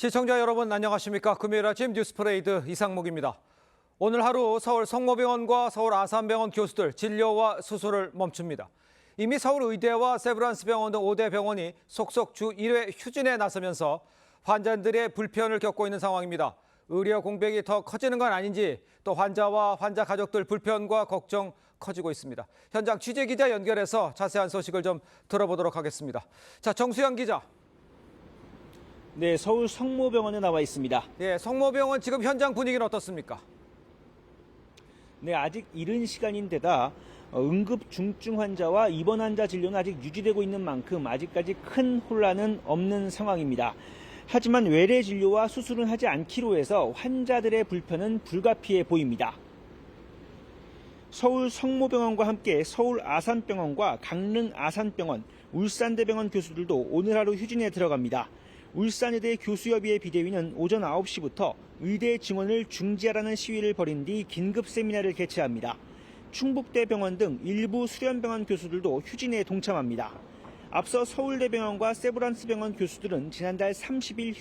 시청자 여러분 안녕하십니까? 금요일 아침 뉴스프레이드 이상목입니다. 오늘 하루 서울 성모병원과 서울 아산병원 교수들 진료와 수술을 멈춥니다. 이미 서울의대와 세브란스병원 등 5대 병원이 속속 주 1회 휴진에 나서면서 환자들의 불편을 겪고 있는 상황입니다. 의료 공백이 더 커지는 건 아닌지 또 환자와 환자 가족들 불편과 걱정 커지고 있습니다. 현장 취재기자 연결해서 자세한 소식을 좀 들어보도록 하겠습니다. 자, 정수영 기자. 네, 서울 성모병원에 나와 있습니다. 예, 성모병원 지금 현장 분위기는 어떻습니까? 네, 아직 이른 시간인데다 응급 중증 환자와 입원 환자 진료는 아직 유지되고 있는 만큼 아직까지 큰 혼란은 없는 상황입니다. 하지만 외래 진료와 수술은 하지 않기로 해서 환자들의 불편은 불가피해 보입니다. 서울 성모병원과 함께 서울 아산병원과 강릉 아산병원, 울산대병원 교수들도 오늘 하루 휴진에 들어갑니다. 울산의대 교수협의회 비대위는 오전 9시부터 의대 증원을 중지하라는 시위를 벌인 뒤 긴급 세미나를 개최합니다. 충북대병원 등 일부 수련병원 교수들도 휴진에 동참합니다. 앞서 서울대병원과 세브란스병원 교수들은 지난달 30일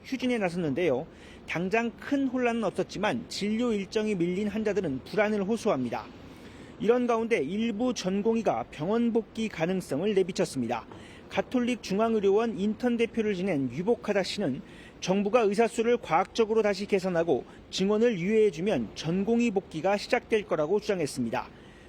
휴진에 나섰는데요. 당장 큰 혼란은 없었지만 진료 일정이 밀린 환자들은 불안을 호소합니다. 이런 가운데 일부 전공의가 병원 복귀 가능성을 내비쳤습니다. 가톨릭 중앙의료원 인턴 대표를 지낸 유복하다 씨는 정부가 의사수를 과학적으로 다시 계산하고 증원을 유예해주면 전공의 복귀가 시작될 거라고 주장했습니다.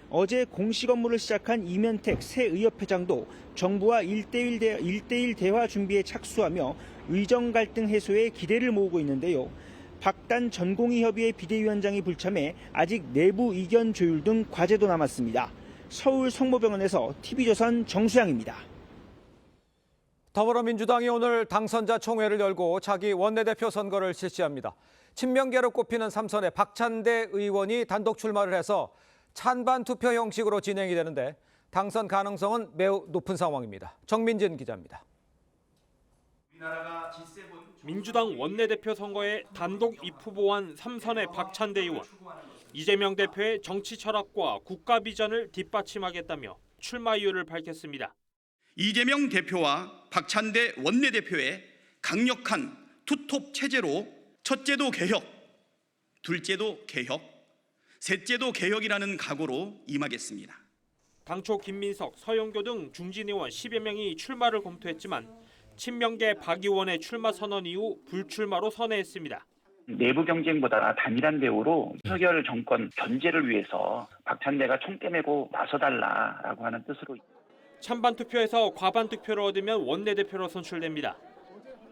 어제 공식 업무를 시작한 이면택 새 의협회장도 정부와 1대1 대화 준비에 착수하며 의정 갈등 해소에 기대를 모으고 있는데요. 박단 전공의협의회 비대위원장이 불참해 아직 내부 의견 조율 등 과제도 남았습니다. 서울 성모병원에서 TV조선 정수양입니다. 더불어민주당이 오늘 당선자 총회를 열고 자기 원내대표 선거를 실시합니다. 친명계로 꼽히는 삼선의 박찬대 의원이 단독 출마를 해서 찬반 투표 형식으로 진행이 되는데 당선 가능성은 매우 높은 상황입니다. 정민진 기자입니다. 민주당 원내대표 선거에 단독 입후보한 삼선의 박찬대 의원. 이재명 대표의 정치 철학과 국가 비전을 뒷받침하겠다며 출마 이유를 밝혔습니다. 이재명 대표와 박찬대 원내대표의 강력한 투톱 체제로 첫째도 개혁, 둘째도 개혁, 셋째도 개혁이라는 각오로 임하겠습니다. 당초 김민석, 서영교 등 중진 의원 10여 명이 출마를 검토했지만 친명계 박 의원의 출마 선언 이후 불출마로 선회했습니다. 내부 경쟁보다 단일한 대우로 윤석열 정권 견제를 위해서 박찬대가 총대 메고 나서달라라고 하는 뜻으로. 찬반 투표에서 과반 투표를 얻으면 원내대표로 선출됩니다.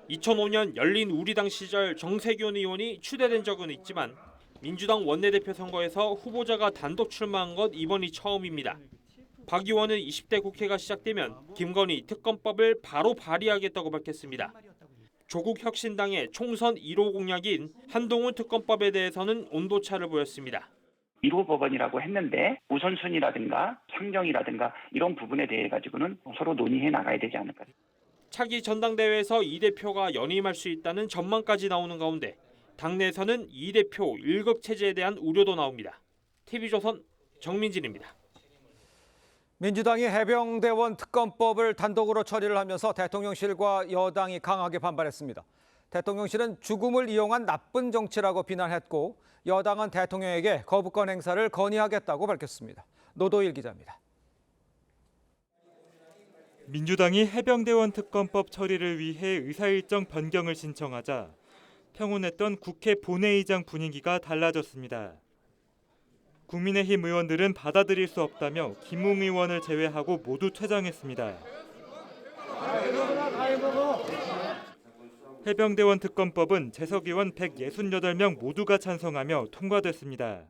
2005년 열린 우리당 시절 정세균 의원이 추대된 적은 있지만 민주당 원내대표 선거에서 후보자가 단독 출마한 것 이번이 처음입니다. 박 의원은 20대 국회가 시작되면 김건희 특검법을 바로 발의하겠다고 밝혔습니다. 조국 혁신당의 총선 1호 공약인 한동훈 특검법에 대해서는 온도차를 보였습니다. 1호 법안이라고 했는데 우선순위라든가 상정이라든가 이런 부분에 대해 가지고는 서로 논의해 나가야 되지 않을까. 차기 전당대회에서 이 대표가 연임할 수 있다는 전망까지 나오는 가운데 당내에서는 이 대표 1급 체제에 대한 우려도 나옵니다. TV조선 정민진입니다. 민주당이 해병대원 특검법을 단독으로 처리를 하면서 대통령실과 여당이 강하게 반발했습니다. 대통령실은 죽음을 이용한 나쁜 정치라고 비난했고 여당은 대통령에게 거부권 행사를 건의하겠다고 밝혔습니다. 노도일 기자입니다. 민주당이 해병대원 특검법 처리를 위해 의사일정 변경을 신청하자 평온했던 국회 본회의장 분위기가 달라졌습니다. 국민의힘 의원들은 받아들일 수 없다며 김웅 의원을 제외하고 모두 퇴장했습니다. 해병대원 특검법은 재석 의원 168명 모두가 찬성하며 통과됐습니다.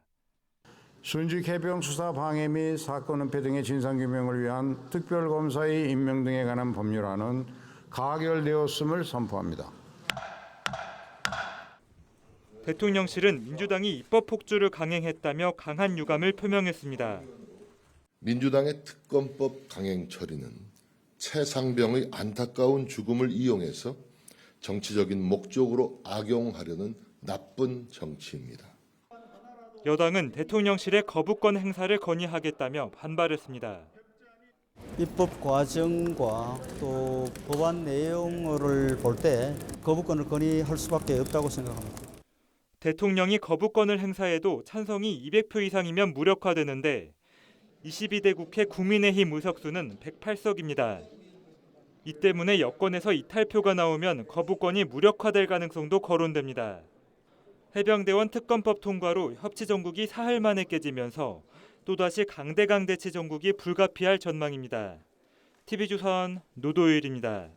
순직 해병 수사 방해 및 사건 은폐 등의 진상규명을 위한 특별검사의 임명 등에 관한 법률안은 가결되었음을 선포합니다. 대통령실은 민주당이 입법 폭주를 강행했다며 강한 유감을 표명했습니다. 민주당의 특검법 강행 처리는 최상병의 안타까운 죽음을 이용해서 정치적인 목적으로 악용하려는 나쁜 정치입니다. 여당은 대통령실의 거부권 행사를 건의하겠다며 반발했습니다. 입법 과정과 또 법안 내용을 볼 때 거부권을 건의할 수밖에 없다고 생각합니다. 대통령이 거부권을 행사해도 찬성이 200표 이상이면 무력화되는데 22대 국회 국민의힘 의석수는 108석입니다. 이 때문에 여권에서 이탈표가 나오면 거부권이 무력화될 가능성도 거론됩니다. 해병대원 특검법 통과로 협치 정국이 사흘 만에 깨지면서 또다시 강대강 대치 정국이 불가피할 전망입니다. TV조선 노도일입니다.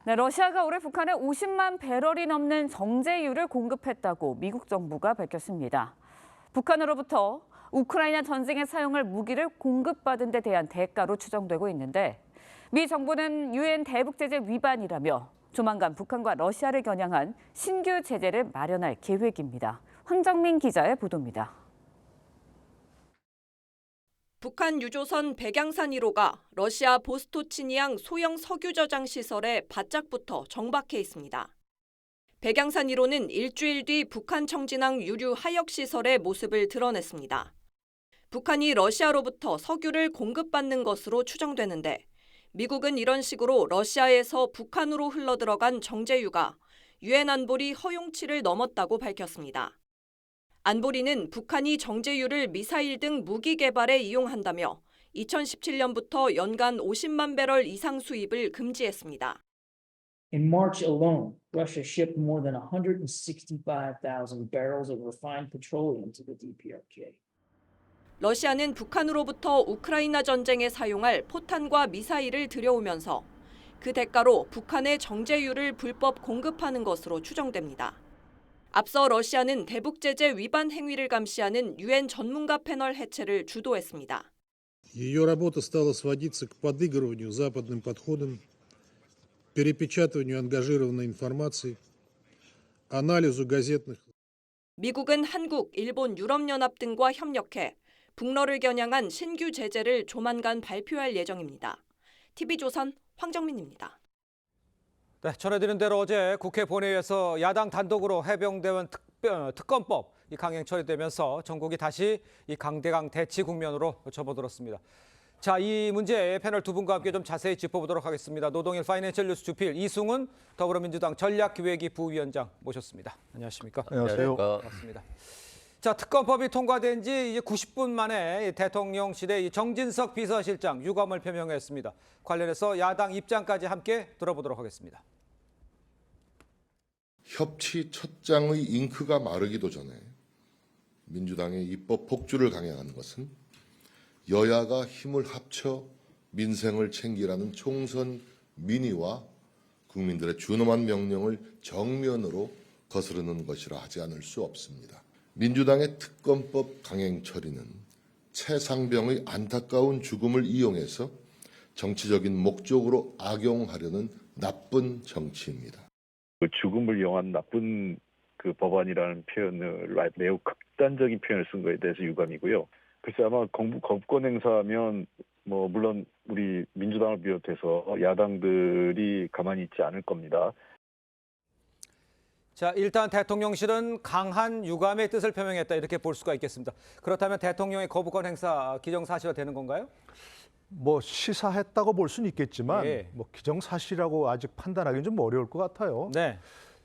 네, 러시아가 올해 북한에 50만 배럴이 넘는 정제유를 공급했다고 미국 정부가 밝혔습니다. 북한으로부터 우크라이나 전쟁에 사용할 무기를 공급받은 데 대한 대가로 추정되고 있는데 미 정부는 유엔 대북 제재 위반이라며 조만간 북한과 러시아를 겨냥한 신규 제재를 마련할 계획입니다. 황정민 기자의 보도입니다. 북한 유조선 백양산 1호가 러시아 보스토치니앙 소형 석유 저장 시설에 바짝붙어 정박해 있습니다. 백양산 1호는 일주일 뒤 북한 청진항 유류 하역 시설의 모습을 드러냈습니다. 북한이 러시아로부터 석유를 공급받는 것으로 추정되는데 미국은 이런 식으로 러시아에서 북한으로 흘러들어간 정제유가 유엔 안보리 허용치를 넘었다고 밝혔습니다. 안보리는 북한이 정제유를 미사일 등 무기 개발에 이용한다며 2017년부터 연간 50만 배럴 이상 수입을 금지했습니다. In March alone, Russia shipped more than 165,000 barrels of refined petroleum to the DPRK. 러시아는 북한으로부터 우크라이나 전쟁에 사용할 포탄과 미사일을 들여오면서 그 대가로 북한의 정제유를 불법 공급하는 것으로 추정됩니다. 앞서 러시아는 대북 제재 위반 행위를 감시하는 유엔 전문가 패널 해체를 주도했습니다. Ее работа стала сводиться к подыгрыванию западным подходам, перепечатыванию ангажированной информации, анализу газетных. 미국은 한국, 일본, 유럽연합 등과 협력해 북러를 겨냥한 신규 제재를 조만간 발표할 예정입니다. TV조선 황정민입니다. 네, 전해드린 대로 어제 국회 본회의에서 야당 단독으로 해병대원 특검법 강행 처리되면서 전국이 다시 이 강대강 대치 국면으로 접어들었습니다. 자, 이 문제 패널 두 분과 함께 좀 자세히 짚어보도록 하겠습니다. 노동일 파이낸셜 뉴스 주필 이승훈 더불어민주당 전략기획위 부위원장 모셨습니다. 안녕하십니까? 안녕하세요. 반갑습니다. 자, 특검법이 통과된 지 이제 90분 만에 대통령실의 정진석 비서실장 유감을 표명했습니다. 관련해서 야당 입장까지 함께 들어보도록 하겠습니다. 협치 첫 장의 잉크가 마르기도 전에 민주당의 입법 폭주를 강행한 것은 여야가 힘을 합쳐 민생을 챙기라는 총선 민의와 국민들의 준엄한 명령을 정면으로 거스르는 것이라 하지 않을 수 없습니다. 민주당의 특검법 강행 처리는 최상병의 안타까운 죽음을 이용해서 정치적인 목적으로 악용하려는 나쁜 정치입니다. 죽음을 이용한 나쁜 법안이라는 표현을 매우 극단적인 표현을 쓴 것에 대해서 유감이고요. 글쎄 아마 거부권 행사하면 물론 우리 민주당을 비롯해서 야당들이 가만히 있지 않을 겁니다. 자, 일단 대통령실은 강한 유감의 뜻을 표명했다 이렇게 볼 수가 있겠습니다. 그렇다면 대통령의 거부권 행사 기정사실화 되는 건가요? 시사했다고 볼 수는 있겠지만 예. 기정사실이라고 아직 판단하기는 좀 어려울 것 같아요. 네.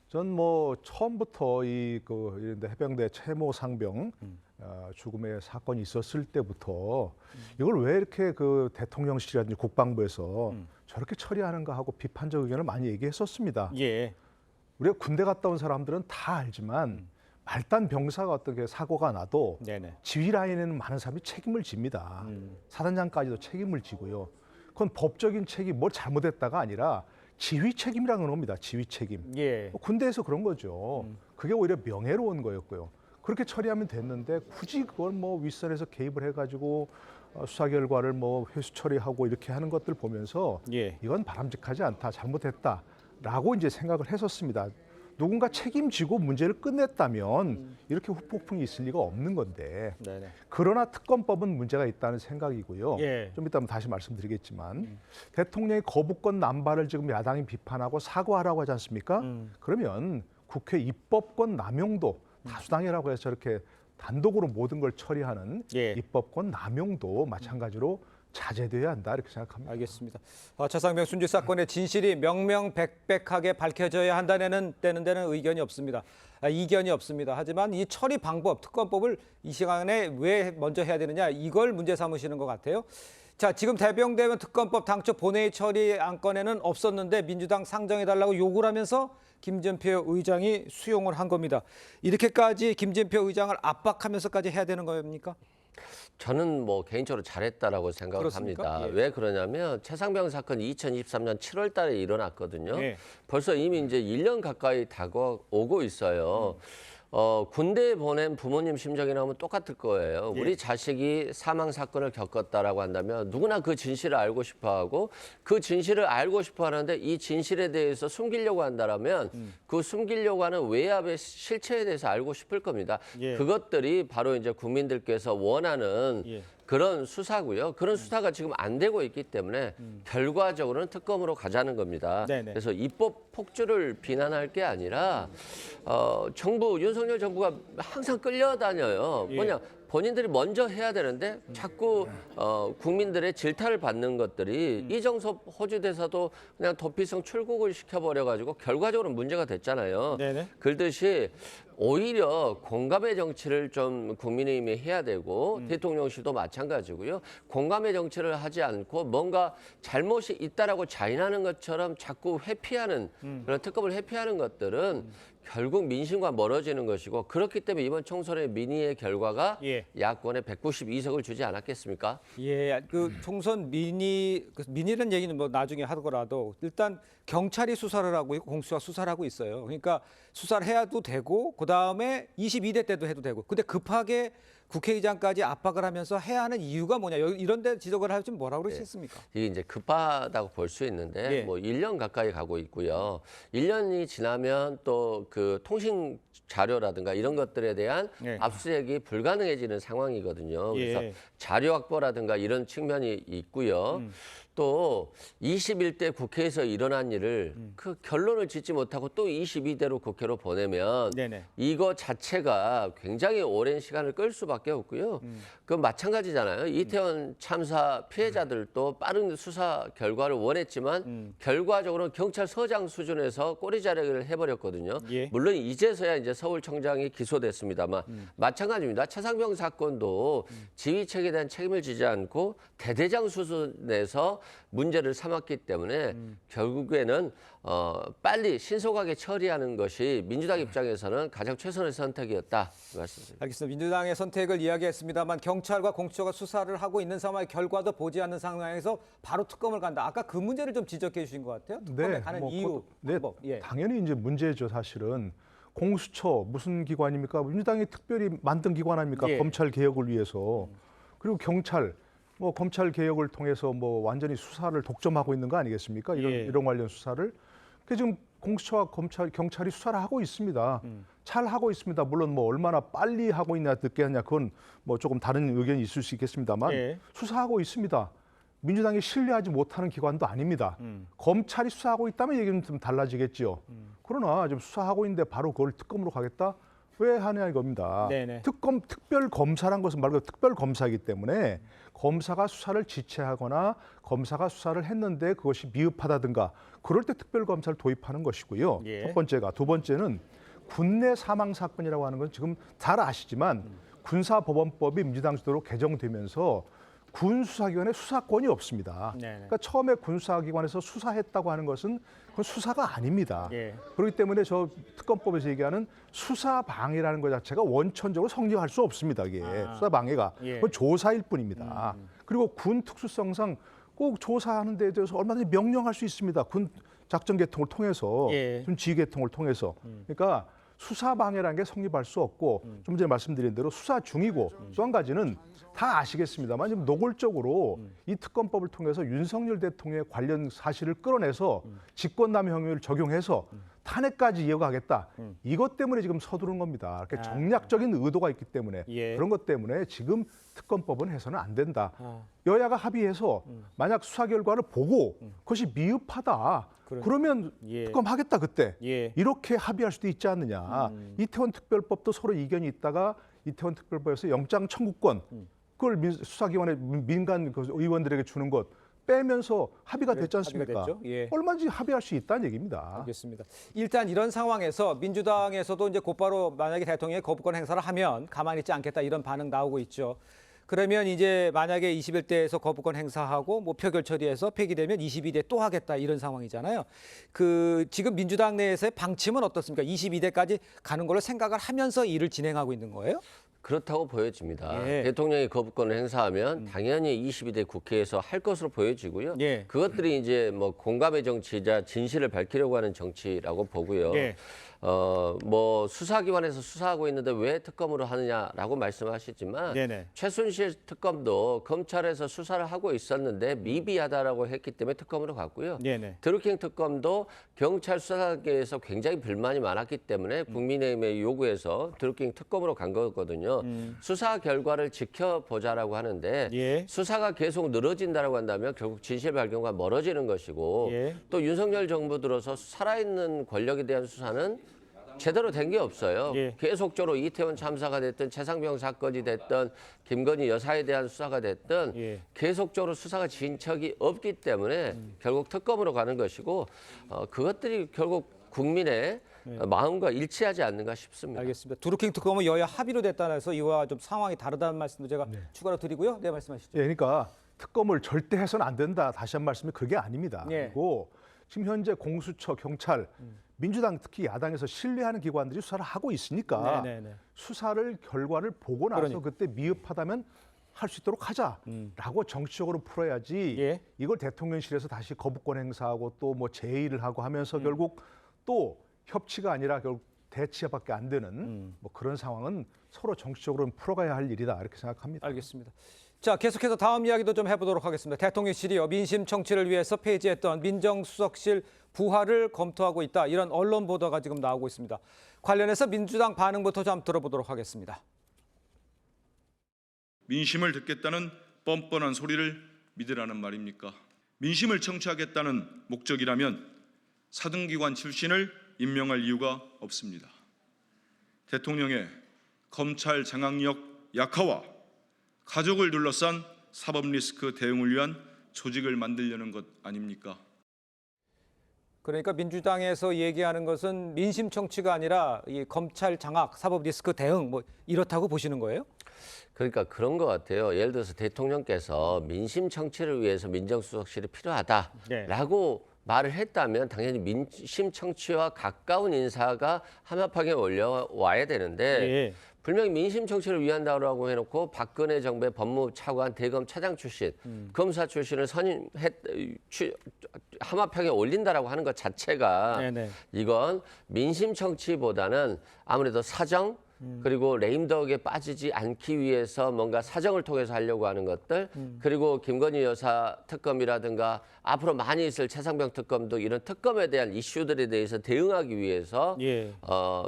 전 처음부터 이런데 해병대 최모 상병 죽음의 사건이 있었을 때부터 이걸 왜 이렇게 대통령실이라든지 국방부에서 저렇게 처리하는가 하고 비판적 의견을 많이 얘기했었습니다. 예. 우리가 군대 갔다 온 사람들은 다 알지만 말단 병사가 어떻게 사고가 나도 네네. 지휘 라인에는 많은 사람이 책임을 집니다. 사단장까지도 책임을 지고요. 그건 법적인 책임, 뭘 잘못했다가 아니라 지휘 책임이라는 겁니다. 지휘 책임. 예. 군대에서 그런 거죠. 그게 오히려 명예로운 거였고요. 그렇게 처리하면 됐는데 굳이 그걸 윗선에서 개입을 해가지고 수사 결과를 회수 처리하고 이렇게 하는 것들 보면서 예. 이건 바람직하지 않다, 잘못했다라고 이제 생각을 했었습니다. 누군가 책임지고 문제를 끝냈다면 이렇게 후폭풍이 있을 리가 없는 건데 네네. 그러나 특검법은 문제가 있다는 생각이고요. 예. 좀 이따 다시 말씀드리겠지만 대통령의 거부권 남발을 지금 야당이 비판하고 사과하라고 하지 않습니까? 그러면 국회 입법권 남용도 다수당이라고 해서 이렇게 단독으로 모든 걸 처리하는 예. 입법권 남용도 마찬가지로 자제돼야 한다 이렇게 생각합니다. 알겠습니다. 차상병 순직 사건의 진실이 명명백백하게 밝혀져야 한다는 데는 의견이 없습니다. 이견이 없습니다. 하지만 이 처리 방법, 특검법을 이 시간에 왜 먼저 해야 되느냐 이걸 문제 삼으시는 것 같아요. 자, 지금 대병대면 특검법 당초 본회의 처리 안건에는 없었는데 민주당 상정해달라고 요구를 하면서 김진표 의장이 수용을 한 겁니다. 이렇게까지 김진표 의장을 압박하면서까지 해야 되는 겁니까? 저는 뭐 개인적으로 잘했다라고 생각을 그렇습니까? 합니다. 예. 왜 그러냐면 최상병 사건이 2023년 7월 달에 일어났거든요. 예. 벌써 이미 이제 1년 가까이 다가오고 있어요. 군대에 보낸 부모님 심정이라면 똑같을 거예요. 예. 우리 자식이 사망 사건을 겪었다라고 한다면 누구나 그 진실을 알고 싶어하고 그 진실을 알고 싶어하는데 이 진실에 대해서 숨기려고 한다라면 그 숨기려고 하는 외압의 실체에 대해서 알고 싶을 겁니다. 예. 그것들이 바로 이제 국민들께서 원하는 예. 그런 수사고요. 그런 수사가 지금 안 되고 있기 때문에 결과적으로는 특검으로 가자는 겁니다. 네네. 그래서 입법 폭주를 비난할 게 아니라 정부 윤석열 정부가 항상 끌려다녀요. 예. 뭐냐 본인들이 먼저 해야 되는데 자꾸 국민들의 질타를 받는 것들이 이정섭 호주 대사도 그냥 도피성 출국을 시켜버려가지고 결과적으로 문제가 됐잖아요. 네네. 그렇듯이 오히려 공감의 정치를 좀 국민의힘이 해야 되고 대통령실도 마찬가지고요. 공감의 정치를 하지 않고 뭔가 잘못이 있다라고 자인하는 것처럼 자꾸 회피하는 그런 특검을 회피하는 것들은 결국 민심과 멀어지는 것이고 그렇기 때문에 이번 총선의 민의의 결과가 예. 야권에 192석을 주지 않았겠습니까? 예, 그 총선 민의라는 얘기는 뭐 나중에 하더라도 일단 경찰이 수사를 하고 있고 공수처가 수사를 하고 있어요. 그러니까 수사를 해야도 되고 그다음에 22대 때도 해도 되고. 근데 급하게 국회의장까지 압박을 하면서 해야 하는 이유가 뭐냐. 이런 데 지적을 하면 뭐라고 그러시겠습니까? 이게 이제 급하다고 볼 수 있는데 예. 뭐 1년 가까이 가고 있고요. 1년이 지나면 또 그 통신 자료라든가 이런 것들에 대한 예. 압수수색이 불가능해지는 상황이거든요. 그래서 예. 자료 확보라든가 이런 측면이 있고요. 또 21대 국회에서 일어난 일을 그 결론을 짓지 못하고 또 22대로 국회로 보내면 네네. 이거 자체가 굉장히 오랜 시간을 끌 수밖에 없고요. 그건 마찬가지잖아요. 이태원 참사 피해자들도 빠른 수사 결과를 원했지만 결과적으로 경찰서장 수준에서 꼬리자르기를 해버렸거든요. 예. 물론 이제서야 이제 서울청장이 기소됐습니다만 마찬가지입니다. 차상병 사건도 지휘책에 대한 책임을 지지 않고 대대장 수준에서 문제를 삼았기 때문에 결국에는 빨리 신속하게 처리하는 것이 민주당 입장에서는 가장 최선의 선택이었다 말씀드립니다. 알겠습니다. 민주당의 선택을 이야기했습니다만 경찰과 공수처가 수사를 하고 있는 상황의 결과도 보지 않는 상황에서 바로 특검을 간다. 아까 그 문제를 좀 지적해 주신 것 같아요. 특검에 가는 이유, 방법. 예. 당연히 이제 문제죠 사실은. 공수처 무슨 기관입니까? 민주당이 특별히 만든 기관 아닙니까? 예. 검찰 개혁을 위해서. 그리고 경찰, 뭐 검찰 개혁을 통해서 뭐 완전히 수사를 독점하고 있는 거 아니겠습니까? 이런 관련 수사를. 그 지금 공수처와 검찰, 경찰이 수사를 하고 있습니다. 잘 하고 있습니다. 물론 뭐 얼마나 빨리 하고 있냐 늦게 하냐 그건 뭐 조금 다른 의견이 있을 수 있겠습니다만 예. 수사하고 있습니다. 민주당이 신뢰하지 못하는 기관도 아닙니다. 검찰이 수사하고 있다면 얘기는 좀 달라지겠죠. 그러나 지금 수사하고 있는데 바로 그걸 특검으로 가겠다? 왜 하냐 이겁니다. 네네. 특검 특별검사란 것은 말 그대로 특별검사이기 때문에 검사가 수사를 지체하거나 검사가 수사를 했는데 그것이 미흡하다든가 그럴 때 특별검사를 도입하는 것이고요. 예. 첫 번째가. 두 번째는 군내 사망 사건이라고 하는 건 지금 잘 아시지만 군사법원법이 민주당 주도로 개정되면서 군수사기관에 수사권이 없습니다. 네네. 그러니까 처음에 군수사기관에서 수사했다고 하는 것은 그건 수사가 아닙니다. 예. 그렇기 때문에 저 특검법에서 얘기하는 수사방해라는 것 자체가 원천적으로 성립할 수 없습니다. 이게 수사방해가 예. 그건 조사일 뿐입니다. 그리고 군 특수성상 꼭 조사하는 데 대해서 얼마든지 명령할 수 있습니다. 군 작전 계통을 통해서, 예. 군 지휘 계통을 통해서. 그러니까 수사방해라는 게 성립할 수 없고 좀 전에 말씀드린 대로 수사 중이고 또 한 가지는 다 아시겠습니다만 지금 노골적으로 이 특검법을 통해서 윤석열 대통령의 관련 사실을 끌어내서 직권남용 혐의를 적용해서 탄핵까지 이어가겠다. 이것 때문에 지금 서두른 겁니다. 이렇게 정략적인 의도가 있기 때문에 예. 그런 것 때문에 지금 특검법은 해서는 안 된다. 여야가 합의해서 만약 수사 결과를 보고 그것이 미흡하다. 그러면 예. 특검하겠다 그때. 예. 이렇게 합의할 수도 있지 않느냐. 이태원 특별법도 서로 이견이 있다가 이태원 특별법에서 영장 청구권 그걸 수사기관의 민간 그 의원들에게 주는 것 빼면서 합의가 됐지 않습니까? 합의가 됐죠. 예. 얼마든지 합의할 수 있다는 얘기입니다. 알겠습니다. 일단 이런 상황에서 민주당에서도 이제 곧바로 만약에 대통령이 거부권 행사를 하면 가만히 있지 않겠다 이런 반응 나오고 있죠. 그러면 이제 만약에 21대에서 거부권 행사하고 뭐 표결 처리해서 폐기되면 22대 또 하겠다 이런 상황이잖아요. 그 지금 민주당 내에서의 방침은 어떻습니까? 22대까지 가는 걸로 생각을 하면서 일을 진행하고 있는 거예요? 그렇다고 보여집니다. 예. 대통령이 거부권을 행사하면 당연히 22대 국회에서 할 것으로 보여지고요. 예. 그것들이 이제 뭐 공감의 정치이자 진실을 밝히려고 하는 정치라고 보고요. 예. 뭐 수사기관에서 수사하고 있는데 왜 특검으로 하느냐라고 말씀하시지만 네네. 최순실 특검도 검찰에서 수사를 하고 있었는데 미비하다라고 했기 때문에 특검으로 갔고요. 네네. 드루킹 특검도 경찰 수사계에서 굉장히 불만이 많았기 때문에 국민의힘의 요구에서 드루킹 특검으로 간 거거든요. 수사 결과를 지켜보자라고 하는데 예. 수사가 계속 늘어진다라고 한다면 결국 진실 발견과 멀어지는 것이고 예. 또 윤석열 정부 들어서 살아있는 권력에 대한 수사는 제대로 된 게 없어요. 예. 계속적으로 이태원 참사가 됐든 최상병 사건이 됐든 김건희 여사에 대한 수사가 됐든 예. 계속적으로 수사가 진척이 없기 때문에 결국 특검으로 가는 것이고 그것들이 결국 국민의 마음과 일치하지 않는가 싶습니다. 알겠습니다. 드루킹 특검은 여야 합의로 됐다는 해서 이와 좀 상황이 다르다는 말씀도 제가 추가로 드리고요. 네, 말씀하시죠. 예, 그러니까 특검을 절대 해서는 안 된다. 다시 한 말씀이 그게 아닙니다. 예. 그리고 지금 현재 공수처, 경찰, 민주당 특히 야당에서 신뢰하는 기관들이 수사를 하고 있으니까 네네네. 수사를 결과를 보고 나서 그러니까. 그때 미흡하다면 할 수 있도록 하자라고 정치적으로 풀어야지 예. 이걸 대통령실에서 다시 거부권 행사하고 또 뭐 제의를 하고 하면서 결국 또 협치가 아니라 결국 대치밖에 안 되는 뭐 그런 상황은 서로 정치적으로 풀어가야 할 일이다 이렇게 생각합니다. 알겠습니다. 자, 계속해서 다음 이야기도 좀 해보도록 하겠습니다. 대통령실이요, 민심 청취를 위해서 폐지했던 민정수석실 부활을 검토하고 있다. 이런 언론 보도가 지금 나오고 있습니다. 관련해서 민주당 반응부터 좀 들어보도록 하겠습니다. 민심을 듣겠다는 뻔뻔한 소리를 믿으라는 말입니까? 민심을 청취하겠다는 목적이라면 사등기관 출신을 임명할 이유가 없습니다. 대통령의 검찰 장악력 약화와 가족을 둘러싼 사법 리스크 대응을 위한 조직을 만들려는 것 아닙니까? 그러니까 민주당에서 얘기하는 것은 민심 청취가 아니라 이 검찰 장악, 사법 리스크 대응 뭐 이렇다고 보시는 거예요? 그러니까 그런 것 같아요. 예를 들어서 대통령께서 민심 청취를 위해서 민정수석실이 필요하다라고 말을 했다면 당연히 민심 청취와 가까운 인사가 하마평에 올려와야 되는데 예. 분명히 민심 청취를 위한다고 해놓고 박근혜 정부의 법무차관 대검 차장 출신, 검사 출신을 하마평에 올린다라고 하는 것 자체가 네네. 이건 민심 청취보다는 아무래도 사정 그리고 레임덕에 빠지지 않기 위해서 뭔가 사정을 통해서 하려고 하는 것들 그리고 김건희 여사 특검이라든가 앞으로 많이 있을 최상병 특검도 이런 특검에 대한 이슈들에 대해서 대응하기 위해서 예.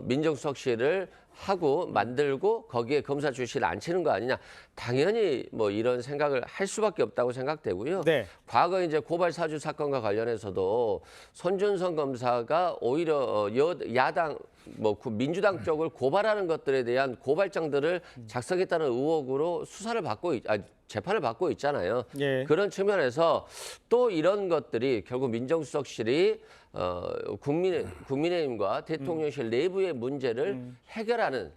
민정수석실을 하고 만들고 거기에 검사 출신을 앉히는 거 아니냐. 당연히 뭐 이런 생각을 할 수밖에 없다고 생각되고요. 네. 과거 이제 고발 사주 사건과 관련해서도 손준성 검사가 오히려 야당 뭐 민주당 쪽을 고발하는 것들에 대한 고발장들을 작성했다는 의혹으로 재판을 받고 있잖아요. 예. 그런 측면에서 또 이런 것들이 결국 민정수석실이 국민의힘과 대통령실 내부의 문제를 해결하는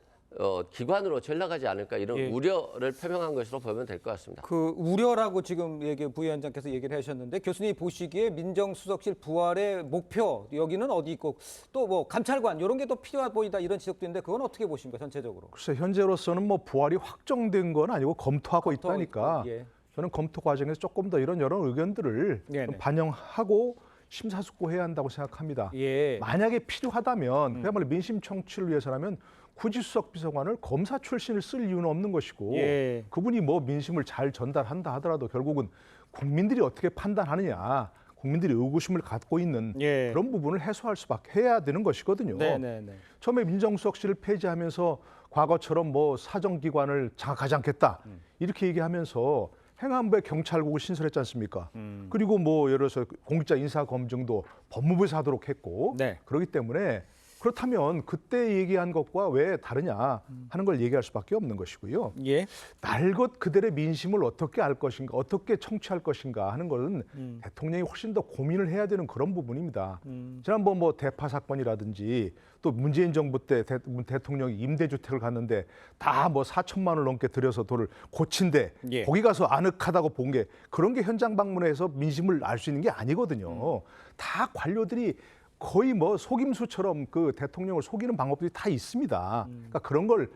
기관으로 전락하지 않을까 이런 예. 우려를 표명한 것으로 보면 될 것 같습니다. 그 우려라고 지금 부위원장께서 얘기를 하셨는데 교수님이 보시기에 민정수석실 부활의 목표 여기는 어디 있고 또 뭐 감찰관 이런 게 더 필요해 보인다 이런 지적도 있는데 그건 어떻게 보십니까 전체적으로? 글쎄 현재로서는 뭐 부활이 확정된 건 아니고 검토하고 있다니까 예. 저는 검토 과정에서 조금 더 이런 여러 의견들을 좀 반영하고 심사숙고해야 한다고 생각합니다. 예. 만약에 필요하다면 그야말로 민심 청취를 위해서라면 굳이 수석 비서관을 검사 출신을 쓸 이유는 없는 것이고 예. 그분이 뭐 민심을 잘 전달한다 하더라도 결국은 국민들이 어떻게 판단하느냐 국민들이 의구심을 갖고 있는 예. 그런 부분을 해소할 수밖에 해야 되는 것이거든요. 네네네. 처음에 민정수석실을 폐지하면서 과거처럼 뭐 사정기관을 장악하지 않겠다 이렇게 얘기하면서 행안부에 경찰국을 신설했지 않습니까? 그리고 뭐 예를 들어서 공직자 인사 검증도 법무부에서 하도록 했고 네. 그렇기 때문에 그렇다면 그때 얘기한 것과 왜 다르냐 하는 걸 얘기할 수밖에 없는 것이고요. 예. 날것 그들의 민심을 어떻게 알 것인가, 어떻게 청취할 것인가 하는 것은 대통령이 훨씬 더 고민을 해야 되는 그런 부분입니다. 지난번 뭐 대파 사건이라든지 또 문재인 정부 때 대통령이 임대주택을 갔는데 다 뭐 4천만 원 넘게 들여서 돈을 고친데 예. 거기 가서 아늑하다고 본 게 그런 게 현장 방문해서 민심을 알 수 있는 게 아니거든요. 다 관료들이 거의 뭐 속임수처럼 그 대통령을 속이는 방법들이 다 있습니다. 그러니까 그런 걸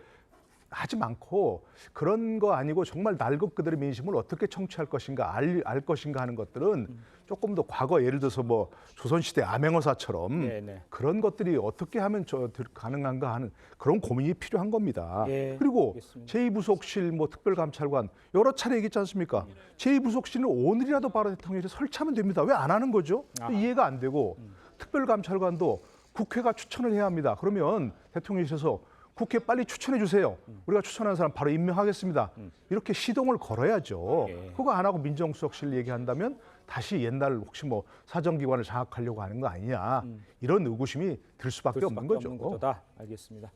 하지 않고 그런 거 아니고 정말 날것 그들의 민심을 어떻게 청취할 것인가 알 것인가 하는 것들은 조금 더 과거 예를 들어서 뭐 조선시대 암행어사처럼 네네. 그런 것들이 어떻게 하면 가능한가 하는 그런 고민이 필요한 겁니다. 예, 그리고 알겠습니다. 제2부속실 뭐 특별감찰관 여러 차례 얘기했지 않습니까? 제2부속실은 오늘이라도 바로 대통령이 설치하면 됩니다. 왜 안 하는 거죠? 이해가 안 되고 특별감찰관도 국회가 추천을 해야 합니다. 그러면 대통령실에서 국회 빨리 추천해 주세요. 우리가 추천한 사람 바로 임명하겠습니다. 이렇게 시동을 걸어야죠. 그거 안 하고 민정수석실 얘기한다면 다시 옛날 혹시 뭐 사정기관을 장악하려고 하는 거 아니냐. 이런 의구심이 들 수밖에 없는 거죠. 거다. 알겠습니다.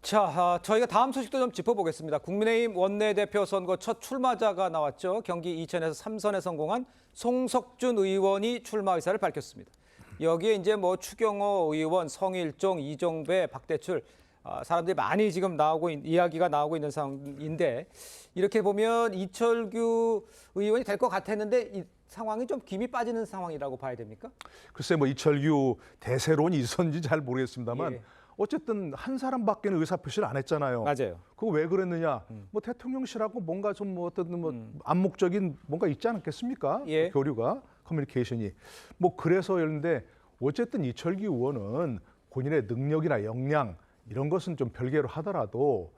자, 저희가 다음 소식도 좀 짚어보겠습니다. 국민의힘 원내대표 선거 첫 출마자가 나왔죠. 경기 이천에서 3선에 성공한 송석준 의원이 출마 의사를 밝혔습니다. 여기에 이제 뭐 추경호 의원, 성일종, 이종배, 박대출 사람들이 많이 지금 이야기가 나오고 있는 상황인데 이렇게 보면 이철규 의원이 될 것 같았는데 이 상황이 좀 김이 빠지는 상황이라고 봐야 됩니까? 글쎄 뭐 이철규 대세론이 있었는지 잘 모르겠습니다만 예. 어쨌든 한 사람밖에는 의사표시를 안 했잖아요. 맞아요. 그거 왜 그랬느냐? 뭐 대통령실하고 뭔가 좀 뭐 어떤 뭐 암묵적인 뭔가 있지 않겠습니까? 예. 그 교류가 커뮤니케이션이 뭐 그래서였는데 어쨌든 이철규 의원은 본인의 능력이나 역량 이런 것은 좀 별개로 하더라도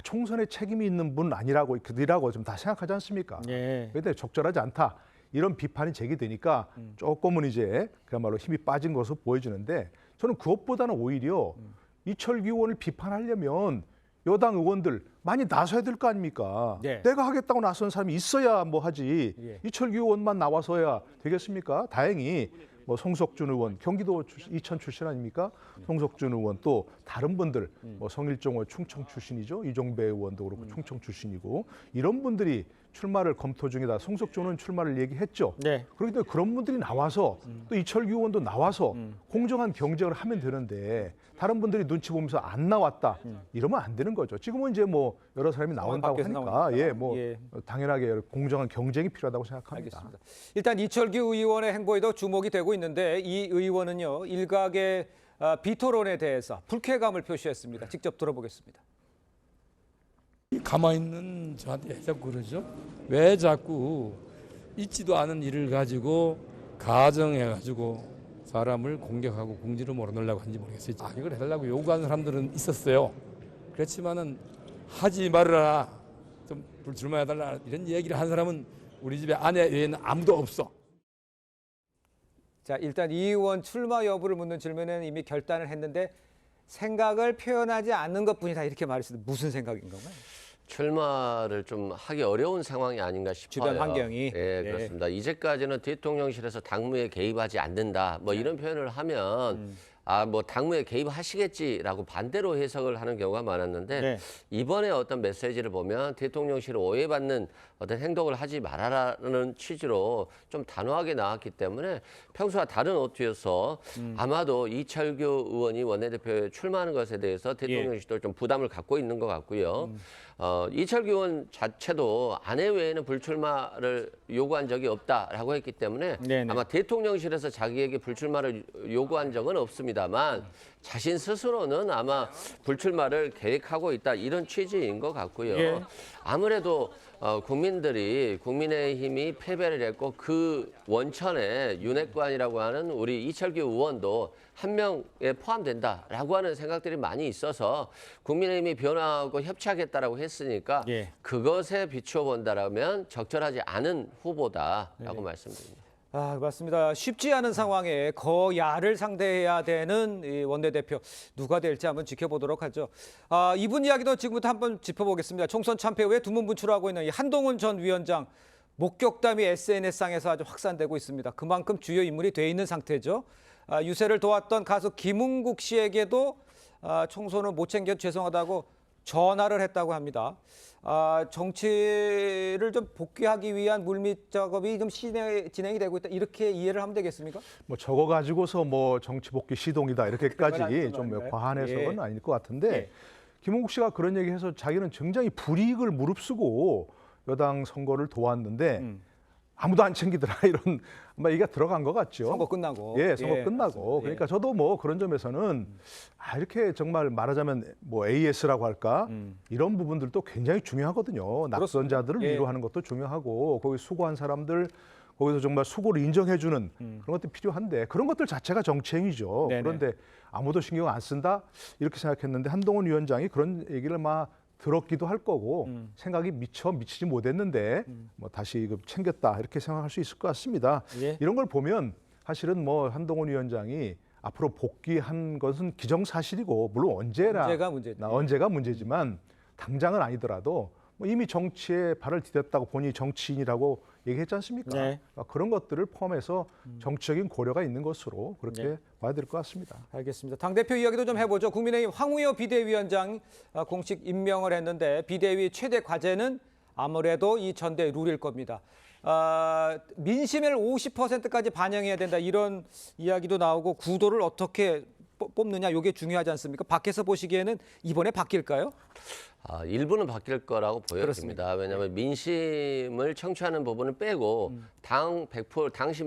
총선에 책임이 있는 분 아니라고 그들이라고 좀 다 생각하지 않습니까? 예. 그런데 적절하지 않다. 이런 비판이 제기되니까 조금은 이제 그야말로 힘이 빠진 것으로 보여지는데 저는 그것보다는 오히려 이철규 의원을 비판하려면 여당 의원들 많이 나서야 될 거 아닙니까? 네. 내가 하겠다고 나선 사람이 있어야 뭐 하지. 예. 이철규 의원만 나와서야 되겠습니까? 다행히 뭐 송석준 의원 경기도 이천 출신 아닙니까? 송석준 의원 또 다른 분들 뭐 성일종 의원 충청 출신이죠. 이종배 의원도 그렇고 충청 출신이고 이런 분들이 출마를 검토 중이다. 송석준 의원 출마를 얘기했죠. 네. 그렇기 때문에 그런 분들이 나와서 또 이철규 의원도 나와서 공정한 경쟁을 하면 되는데 다른 분들이 눈치 보면서 안 나왔다. 이러면 안 되는 거죠. 지금은 이제 뭐 여러 사람이 나온다고 밖에서 하니까 나오니까. 예, 뭐 예. 당연하게 공정한 경쟁이 필요하다고 생각합니다. 알겠습니다. 일단 이철규 의원의 행보에도 주목이 되고 있는데 이 의원은요 일각의 비토론에 대해서 불쾌감을 표시했습니다. 직접 들어보겠습니다. 가만히 있는 저한테 자꾸 그러죠. 왜 자꾸 있지도 않은 일을 가지고 가정해가지고 사람을 공격하고 공지를 몰아넣으려고 하는지 모르겠어요. 이걸 해달라고 요구하는 사람들은 있었어요. 그렇지만은 하지 말아라, 좀 불출마해달라 이런 얘기를 한 사람은 우리 집에 아내 외에는 아무도 없어. 자, 일단 이 의원 출마 여부를 묻는 질문에는 이미 결단을 했는데 생각을 표현하지 않는 것뿐이다 이렇게 말했습니다. 무슨 생각인 건가요? 출마를 좀 하기 어려운 상황이 아닌가 싶어요. 주변 환경이. 예, 그렇습니다. 이제까지는 대통령실에서 당무에 개입하지 않는다. 뭐 이런 표현을 하면 뭐 당무에 개입하시겠지라고 반대로 해석을 하는 경우가 많았는데 네. 이번에 어떤 메시지를 보면 대통령실을 오해받는 어떤 행동을 하지 말아라는 취지로 좀 단호하게 나왔기 때문에 평소와 다른 어투여서 아마도 이철규 의원이 원내대표에 출마하는 것에 대해서 대통령실도 좀 부담을 갖고 있는 것 같고요. 이철규 의원 자체도 아내 외에는 불출마를 요구한 적이 없다라고 했기 때문에 네네. 아마 대통령실에서 자기에게 불출마를 요구한 적은 없습니다만 자신 스스로는 아마 불출마를 계획하고 있다 이런 취지인 것 같고요. 예. 아무래도 국민들이 국민의힘이 패배를 했고 그 원천에 윤핵관이라고 하는 우리 이철규 의원도 한 명에 포함된다라고 하는 생각들이 많이 있어서 국민의힘이 변화하고 협치하겠다라고 했으니까 예. 그것에 비추어 본다라면 적절하지 않은 후보다라고 말씀드립니다. 맞습니다. 쉽지 않은 상황에 거야를 상대해야 되는 이 원내대표 누가 될지 한번 지켜보도록 하죠. 이분 이야기도 지금부터 한번 짚어보겠습니다. 총선 참패 후에 두문 분출하고 있는 이 한동훈 전 위원장 목격담이 SNS상에서 아주 확산되고 있습니다. 그만큼 주요 인물이 돼 있는 상태죠. 유세를 도왔던 가수 김은국 씨에게도 총선을 못 챙겨 죄송하다고 전화를 했다고 합니다. 정치를 좀 복귀하기 위한 물밑 작업이 좀 진행이 되고 있다, 이렇게 이해를 하면 되겠습니까? 뭐 저거 가지고서 뭐 정치 복귀 시동이다 이렇게까지 좀 과한 해석은 아닐 것 같은데 김은국 씨가 그런 얘기해서 자기는 굉장히 불이익을 무릅쓰고 여당 선거를 도왔는데 아무도 안 챙기더라 이런 아마 얘기가 들어간 것 같죠. 선거 끝나고. 예, 선거 끝나고. 맞습니다. 그러니까 저도 뭐 그런 점에서는 이렇게 정말 말하자면 뭐 AS라고 할까 이런 부분들도 굉장히 중요하거든요. 낙선자들을 위로하는 것도 중요하고 거기 수고한 사람들 거기서 정말 수고를 인정해주는 그런 것들이 필요한데 그런 것들 자체가 정치행위죠. 네네. 그런데 아무도 신경 안 쓴다 이렇게 생각했는데 한동훈 위원장이 그런 얘기를 막 들었기도 할 거고 생각이 미치지 못했는데 뭐 다시 챙겼다 이렇게 생각할 수 있을 것 같습니다. 예. 이런 걸 보면 사실은 뭐 한동훈 위원장이 앞으로 복귀한 것은 기정사실이고 물론 언제가 문제지만 당장은 아니더라도 뭐 이미 정치에 발을 디뎠다고 본인이 정치인이라고 얘기했지 않습니까? 네. 그런 것들을 포함해서 정치적인 고려가 있는 것으로 그렇게 네. 봐야 될 것 같습니다. 알겠습니다. 당대표 이야기도 좀 해보죠. 국민의힘 황우여 비대위원장 공식 임명을 했는데 비대위 최대 과제는 아무래도 이 전대 룰일 겁니다. 민심을 50%까지 반영해야 된다 이런 이야기도 나오고 구도를 어떻게 뽑느냐 이게 중요하지 않습니까? 밖에서 보시기에는 이번에 바뀔까요? 일부는 바뀔 거라고 보여집니다. 왜냐하면 민심을 청취하는 부분을 빼고 당심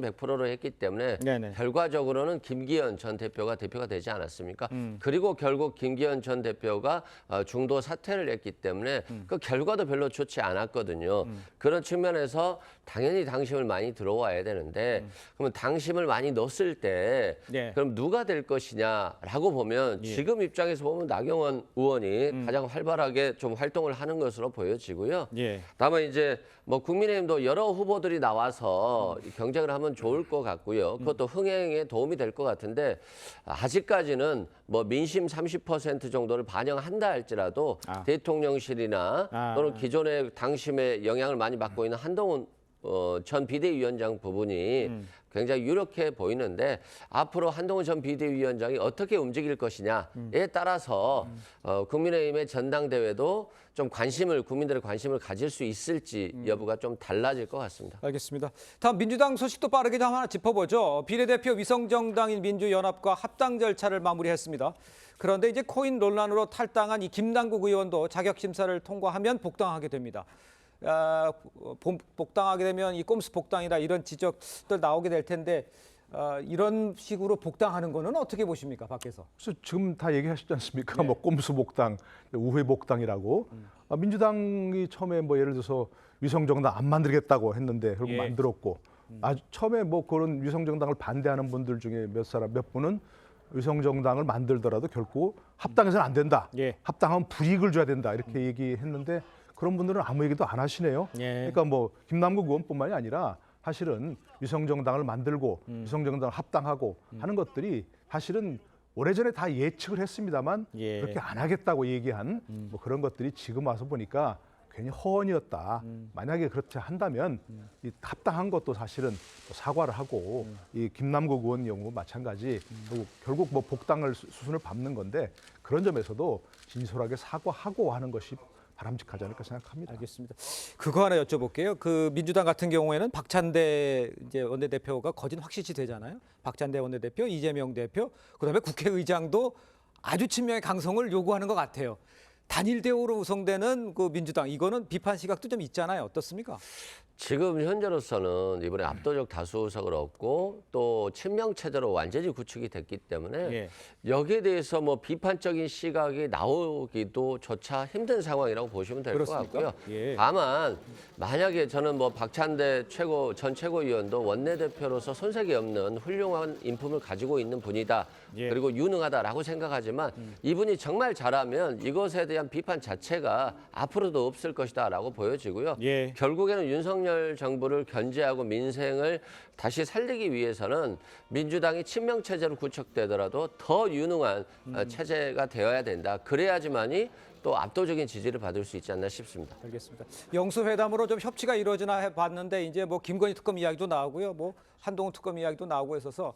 100%로 했기 때문에 결과적으로는 김기현 전 대표가 되지 않았습니까? 그리고 결국 김기현 전 대표가 중도 사퇴를 했기 때문에 그 결과도 별로 좋지 않았거든요. 그런 측면에서 당연히 당심을 많이 들어와야 되는데 그러면 당심을 많이 넣었을 때 그럼 누가 될 것이냐라고 보면 지금 입장에서 보면 나경원 의원이 가장 활발하게 좀 활동을 하는 것으로 보여지고요. 다만 이제 뭐 국민의힘도 여러 후보들이 나와서 경쟁을 하면 좋을 것 같고요. 그것도 흥행에 도움이 될 것 같은데 아직까지는 뭐 민심 30% 정도를 반영한다 할지라도 대통령실이나 또는 기존의 당심의 영향을 많이 받고 있는 한동훈 전 비대위원장 부분이 굉장히 유력해 보이는데 앞으로 한동훈 전 비대위원장이 어떻게 움직일 것이냐에 따라서 국민의힘의 전당대회도 좀 국민들의 관심을 가질 수 있을지 여부가 좀 달라질 것 같습니다. 알겠습니다. 다음 민주당 소식도 빠르게 좀 하나 짚어보죠. 비례대표 위성정당인 민주연합과 합당 절차를 마무리했습니다. 그런데 이제 코인 논란으로 탈당한 이 김남국 의원도 자격심사를 통과하면 복당하게 됩니다. 복당하게 되면 이 꼼수 복당이다 이런 지적들 나오게 될 텐데 이런 식으로 복당하는 거는 어떻게 보십니까, 밖에서? 그래서 지금 다 얘기하셨지 않습니까? 뭐 꼼수 복당, 우회 복당이라고. 민주당이 처음에 뭐 예를 들어서 위성정당 안 만들겠다고 했는데 결국 만들었고 처음에 뭐 그런 위성정당을 반대하는 분들 중에 몇 분은 위성정당을 만들더라도 결국 합당해서는 안 된다. 합당하면 불이익을 줘야 된다 이렇게 얘기했는데 그런 분들은 아무 얘기도 안 하시네요. 그러니까 뭐 김남국 의원뿐만이 아니라 사실은 위성정당을 만들고 위성정당을 합당하고 하는 것들이 사실은 오래전에 다 예측을 했습니다만 그렇게 안 하겠다고 얘기한 뭐 그런 것들이 지금 와서 보니까 괜히 허언이었다. 만약에 그렇게 한다면 이 합당한 것도 사실은 사과를 하고 이 김남국 의원 경우 마찬가지 결국 뭐 복당을 수순을 밟는 건데 그런 점에서도 진솔하게 사과하고 하는 것이 바람직하지 않을까 생각합니다. 알겠습니다. 그거 하나 여쭤볼게요. 그 민주당 같은 경우에는 박찬대 이제 원내대표가 거진 확실시 되잖아요. 박찬대 원내대표, 이재명 대표, 그다음에 국회의장도 아주 친명의 강성을 요구하는 것 같아요. 단일 대우로 구성되는 그 민주당 이거는 비판 시각도 좀 있잖아요. 어떻습니까? 지금 현재로서는 이번에 압도적 다수 의석을 얻고 또 친명 체제로 완전히 구축이 됐기 때문에 여기에 대해서 뭐 비판적인 시각이 나오기도 조차 힘든 상황이라고 보시면 될 것 같고요. 다만 만약에 저는 뭐 박찬대 전 최고위원도 원내대표로서 손색이 없는 훌륭한 인품을 가지고 있는 분이다. 그리고 유능하다라고 생각하지만 이분이 정말 잘하면 이것에 대한 비판 자체가 앞으로도 없을 것이다라고 보여지고요. 결국에는 윤석열 정부를 견제하고 민생을 다시 살리기 위해서는 민주당이 친명 체제로 구축되더라도 더 유능한 체제가 되어야 된다. 그래야지만이 또 압도적인 지지를 받을 수 있지 않나 싶습니다. 알겠습니다. 영수회담으로 좀 협치가 이루어지나 해봤는데 이제 뭐 김건희 특검 이야기도 나오고요, 뭐 한동훈 특검 이야기도 나오고 있어서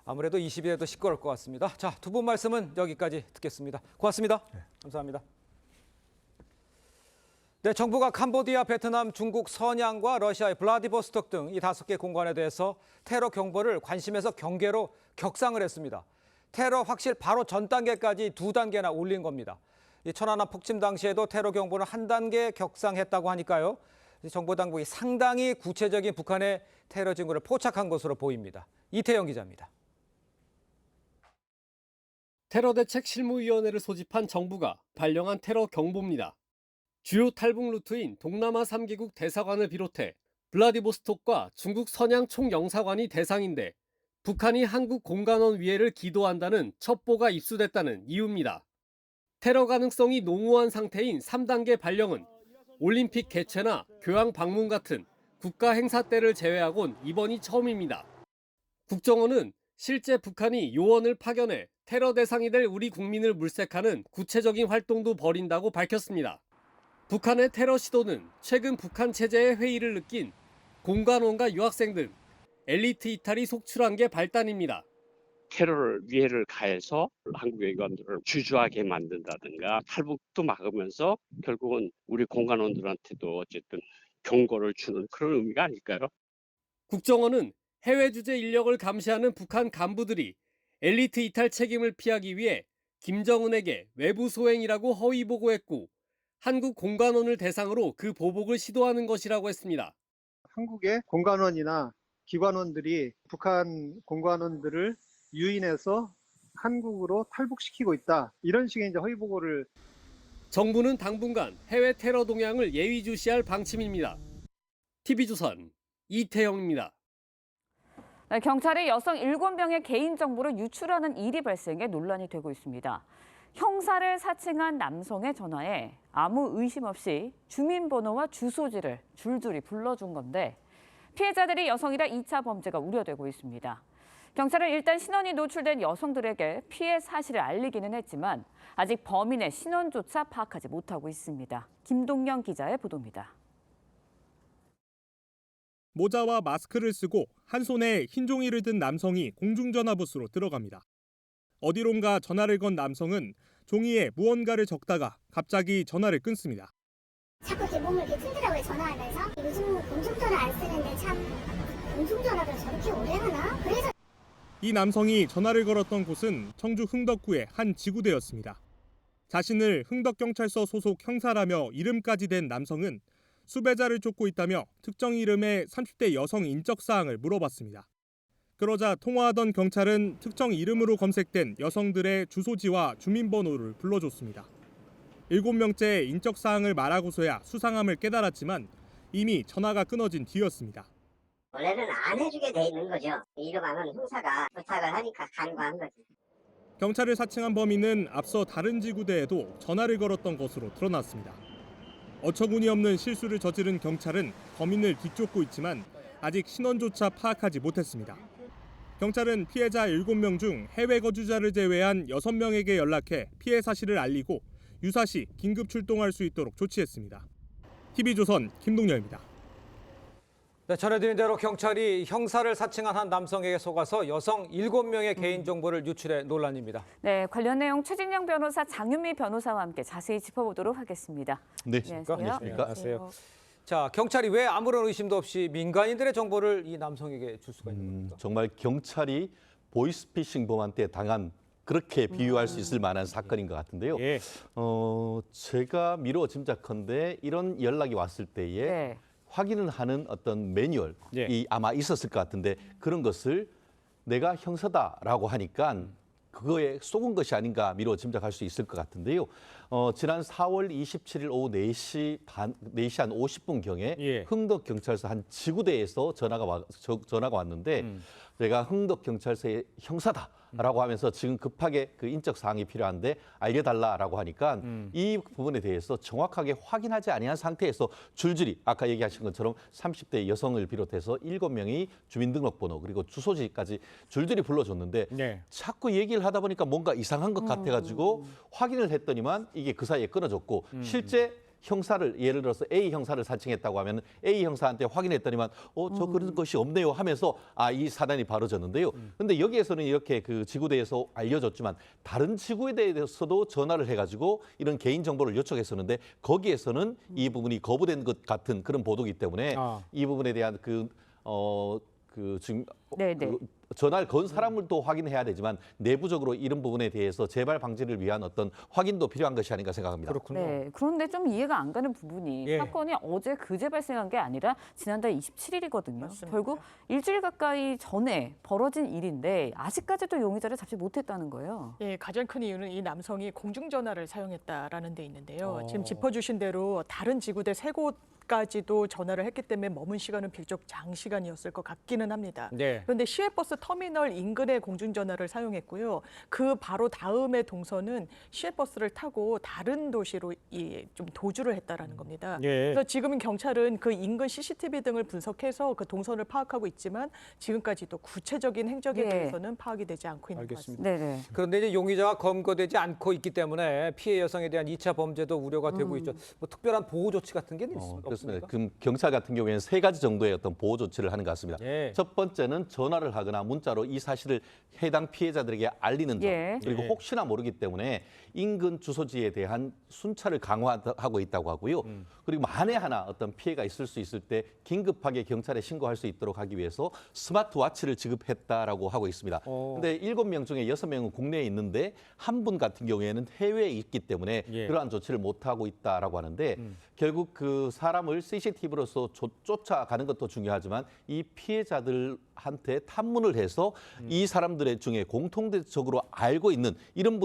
아무래도 20일에도 시끄러울 것 같습니다. 자, 두 분 말씀은 여기까지 듣겠습니다. 고맙습니다. 감사합니다. 네, 정부가 캄보디아, 베트남, 중국 서냥과 러시아의 블라디보스톡 등 이 5개 공간에 대해서 테러 경보를 관심에서 경계로 격상을 했습니다. 테러 확실 바로 전 단계까지 2단계나 올린 겁니다. 이 천안함 폭침 당시에도 테러 경보는 1단계 격상했다고 하니까요. 정부 당국이 상당히 구체적인 북한의 테러 징후를 포착한 것으로 보입니다. 이태영 기자입니다. 테러대책실무위원회를 소집한 정부가 발령한 테러 경보입니다. 주요 탈북 루트인 동남아 3개국 대사관을 비롯해 블라디보스톡과 중국 선양 총영사관이 대상인데 북한이 한국 공간원 위해를 기도한다는 첩보가 입수됐다는 이유입니다. 테러 가능성이 농후한 상태인 3단계 발령은 올림픽 개최나 교황 방문 같은 국가 행사 때를 제외하곤 이번이 처음입니다. 국정원은 실제 북한이 요원을 파견해 테러 대상이 될 우리 국민을 물색하는 구체적인 활동도 벌인다고 밝혔습니다. 북한의 테러 시도는 최근 북한 체제의 회의를 느낀 공관원과 유학생 등 엘리트 이탈이 속출한 게 발단입니다. 테러를 위해를 가해서 한국 외교관들을 주저하게 만든다든가 탈북도 막으면서 결국은 우리 공관원들한테도 어쨌든 경고를 주는 그런 의미가 아닐까요? 국정원은 해외 주재 인력을 감시하는 북한 간부들이 엘리트 이탈 책임을 피하기 위해 김정은에게 외부 소행이라고 허위 보고했고 한국 공관원을 대상으로 그 보복을 시도하는 것이라고 했습니다. 한국의 공관원이나 기관원들이 북한 공관원들을 유인해서 한국으로 탈북시키고 있다. 이런 식의 이제 허위 보고를. 정부는 당분간 해외 테러 동향을 예의주시할 방침입니다. TV조선 이태영입니다. 네, 경찰이 여성 7명의 개인정보를 유출하는 일이 발생해 논란이 되고 있습니다. 형사를 사칭한 남성의 전화에 아무 의심 없이 주민번호와 주소지를 줄줄이 불러준 건데 피해자들이 여성이라 2차 범죄가 우려되고 있습니다. 경찰은 일단 신원이 노출된 여성들에게 피해 사실을 알리기는 했지만 아직 범인의 신원조차 파악하지 못하고 있습니다. 김동영 기자의 보도입니다. 모자와 마스크를 쓰고 한 손에 흰 종이를 든 남성이 공중전화 부스로 들어갑니다. 어디론가 전화를 건 남성은 종이에 무언가를 적다가 갑자기 전화를 끊습니다. 자꾸 이렇게 몸을 이렇게 흔들어요, 전화하면서. 요즘 공중전화 안 쓰는데 참 공중전화를 저렇게 오래 하나? 그래서 이 남성이 전화를 걸었던 곳은 청주 흥덕구의 한 지구대였습니다. 자신을 흥덕경찰서 소속 형사라며 이름까지 댄 남성은 수배자를 쫓고 있다며 특정 이름의 30대 여성 인적사항을 물어봤습니다. 그러자 통화하던 경찰은 특정 이름으로 검색된 여성들의 주소지와 주민번호를 불러줬습니다. 7명째 인적사항을 말하고서야 수상함을 깨달았지만 이미 전화가 끊어진 뒤였습니다. 원래는 안 해주게 돼 있는 거죠. 이름 아는 형사가 부탁을 하니까 간과한 거지. 경찰을 사칭한 범인은 앞서 다른 지구대에도 전화를 걸었던 것으로 드러났습니다. 어처구니 없는 실수를 저지른 경찰은 범인을 뒤쫓고 있지만 아직 신원조차 파악하지 못했습니다. 경찰은 피해자 7명 중 해외 거주자를 제외한 6명에게 연락해 피해 사실을 알리고 유사시 긴급 출동할 수 있도록 조치했습니다. TV조선 김동열입니다. 네, 전해드린 대로 경찰이 형사를 사칭한 한 남성에게 속아서 여성 7명의 개인정보를 유출해 논란입니다. 네, 관련 내용 최진영 변호사, 장윤미 변호사와 함께 자세히 짚어보도록 하겠습니다. 네, 안녕하세요. 자, 경찰이 왜 아무런 의심도 없이 민간인들의 정보를 이 남성에게 줄 수가 있는 겁니까? 정말 경찰이 보이스피싱 범한테 당한 그렇게 비유할 수 있을 만한 사건인 것 같은데요. 예. 제가 미루어 짐작컨대 이런 연락이 왔을 때에 네. 확인을 하는 어떤 매뉴얼이 아마 있었을 것 같은데 그런 것을 내가 형사다라고 하니까 그거에 속은 것이 아닌가 미루어 짐작할 수 있을 것 같은데요. 지난 4월 27일 오후 4시 한 50분경에 흥덕경찰서 한 지구대에서 전화가 왔는데 내가 흥덕경찰서의 형사다라고 하면서 지금 급하게 그 인적 사항이 필요한데 알려달라라고 하니까 이 부분에 대해서 정확하게 확인하지 아니한 상태에서 줄줄이 아까 얘기하신 것처럼 30대 여성을 비롯해서 7명이 주민등록번호 그리고 주소지까지 줄줄이 불러줬는데 자꾸 얘기를 하다 보니까 뭔가 이상한 것 같아가지고 확인을 했더니만 이게 그 사이에 끊어졌고 실제 형사를 예를 들어서 A 형사를 사칭했다고 하면 A 형사한테 확인했더니만 저 그런 것이 없네요 하면서 이 사단이 벌어졌는데요. 근데 여기에서는 이렇게 그 지구대에서 알려줬지만 다른 지구에 대해서도 전화를 해가지고 이런 개인 정보를 요청했었는데 거기에서는 이 부분이 거부된 것 같은 그런 보도이기 때문에 이 부분에 대한 지금 전화를 건 사람을 또 확인해야 되지만 내부적으로 이런 부분에 대해서 재발 방지를 위한 어떤 확인도 필요한 것이 아닌가 생각합니다. 그렇군요. 네, 그런데 좀 이해가 안 가는 부분이 예. 사건이 어제 그제 발생한 게 아니라 지난달 27일이거든요. 맞습니다. 결국 일주일 가까이 전에 벌어진 일인데 아직까지도 용의자를 잡지 못했다는 거예요. 예, 가장 큰 이유는 이 남성이 공중전화를 사용했다라는 데 있는데요. 지금 어. 짚어주신 대로 다른 지구대 3곳까지도 전화를 했기 때문에 머문 시간은 비교적 장시간이었을 것 같기는 합니다. 네. 그런데 시외버스 터미널 인근의 공중전화를 사용했고요. 그 바로 다음에 동선은 시외버스를 타고 다른 도시로 좀 도주를 했다라는 겁니다. 예. 그래서 지금은 경찰은 그 인근 CCTV 등을 분석해서 그 동선을 파악하고 있지만 지금까지도 구체적인 행적에 예. 대해서는 파악이 되지 않고 있는 것 같습니다. 네네. 그런데 이제 용의자가 검거되지 않고 있기 때문에 피해 여성에 대한 2차 범죄도 우려가 되고 있죠. 뭐 특별한 보호 조치 같은 게 있습니까? 그렇습니다. 그럼 경찰 같은 경우에는 3가지 정도의 어떤 보호 조치를 하는 것 같습니다. 예. 첫 번째는 전화를 하거나 문자로 이 사실을 해당 피해자들에게 알리는 점. 예. 그리고 예. 혹시나 모르기 때문에 인근 주소지에 대한 순찰을 강화하고 있다고 하고요. 그리고 만에 하나 어떤 피해가 있을 수 있을 때 긴급하게 경찰에 신고할 수 있도록 하기 위해서 스마트워치를 지급했다라고 하고 있습니다. 근데 7명 중에 6명은 국내에 있는데 한 분 같은 경우에는 해외에 있기 때문에 예. 그러한 조치를 못하고 있다라고 하는데 결국 그 사람을 CCTV로서 쫓아가는 것도 중요하지만 이 피해자들한테 탐문을 해서 이 사람들의 중에 공통적으로 알고 있는 이런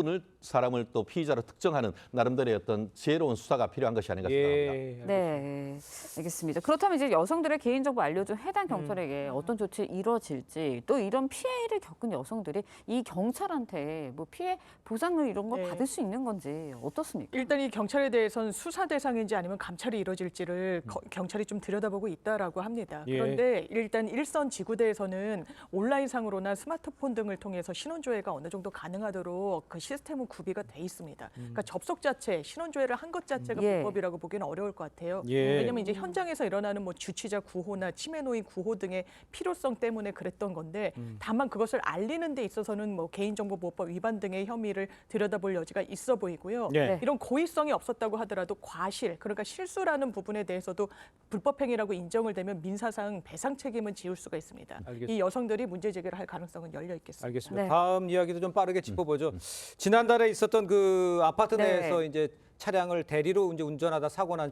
사람을 또 피의자로 특정하는 나름대로의 어떤 지혜로운 수사가 필요한 것이 아닌가 생각합니다. 예. 네, 알겠습니다. 그렇다면 이제 여성들의 개인정보 알려준 해당 경찰에게 어떤 조치 이뤄질지 또 이런 피해를 겪은 여성들이 이 경찰한테 뭐 피해 보상을 이런 걸 네. 받을 수 있는 건지 어떻습니까? 일단 이 경찰에 대해서는 수사 대상인지 아니면 감찰이 이뤄질지를 경찰이 좀 들여다보고 있다라고 합니다. 예. 그런데 일단 일선 지구대에서는 온라인상으로나 스마트폰 등을 통해서 신원조회가 어느 정도 가능하도록 그 시스템은 구비가 돼 있습니다. 그러니까 접속 자체, 신원조회를 한 것 자체가 예. 불법이라고 보기는 어려울 것 같아요. 예. 왜냐하면 이제 현장에서 일어나는 뭐 주치자 구호나 치매 노인 구호 등의 필요성 때문에 그랬던 건데 다만 그것을 알리는 데 있어서는 뭐 개인정보보호법 위반 등의 혐의를 들여다볼 여지가 있어 보이고요. 네. 이런 고의성이 없었다고 하더라도 과실, 그러니까 실수라는 부분에 대해서도 불법행위라고 인정을 되면 민사상 배상 책임은 지울 수가 있습니다. 알겠습니다. 이 여성들이 문제 제기를 할 가능성은 열려 있겠습니다. 알겠습니다. 네. 다음 이야기도 좀 빠르게 짚어보죠. 지난달에 있었던 그 아파트 네. 내에서 이제 차량을 대리로 이제 운전하다 사고 난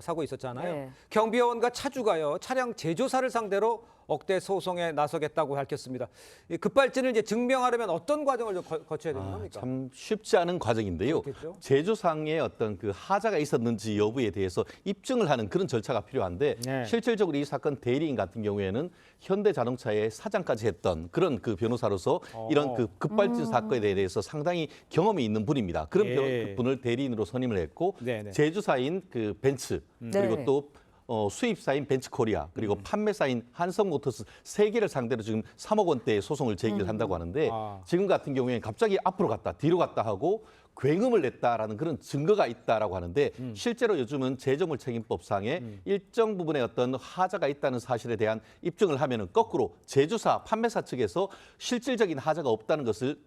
사고 있었잖아요. 네. 경비원과 차주가요 차량 제조사를 상대로 억대 소송에 나서겠다고 밝혔습니다. 이 급발진을 이제 증명하려면 어떤 과정을 좀 거쳐야 되는 겁니까? 참 쉽지 않은 과정인데요. 그렇겠죠? 제조상의 어떤 그 하자가 있었는지 여부에 대해서 입증을 하는 그런 절차가 필요한데 네. 실질적으로 이 사건 대리인 같은 경우에는 현대자동차의 사장까지 했던 그런 그 변호사로서 이런 그 급발진 사건에 대해서 상당히 경험이 있는 분입니다. 그런 예. 분을 대리인으로 선임을 했고 네네. 제조사인 그 벤츠 그리고 네. 또 수입사인 벤츠코리아 그리고 판매사인 한성모터스 3개를 상대로 지금 3억 원대의 소송을 제기를 한다고 하는데 지금 같은 경우에는 갑자기 앞으로 갔다 뒤로 갔다 하고 굉음을 냈다라는 그런 증거가 있다라고 하는데 실제로 요즘은 재정물책임법상에 일정 부분의 어떤 하자가 있다는 사실에 대한 입증을 하면은 거꾸로 제조사, 판매사 측에서 실질적인 하자가 없다는 것을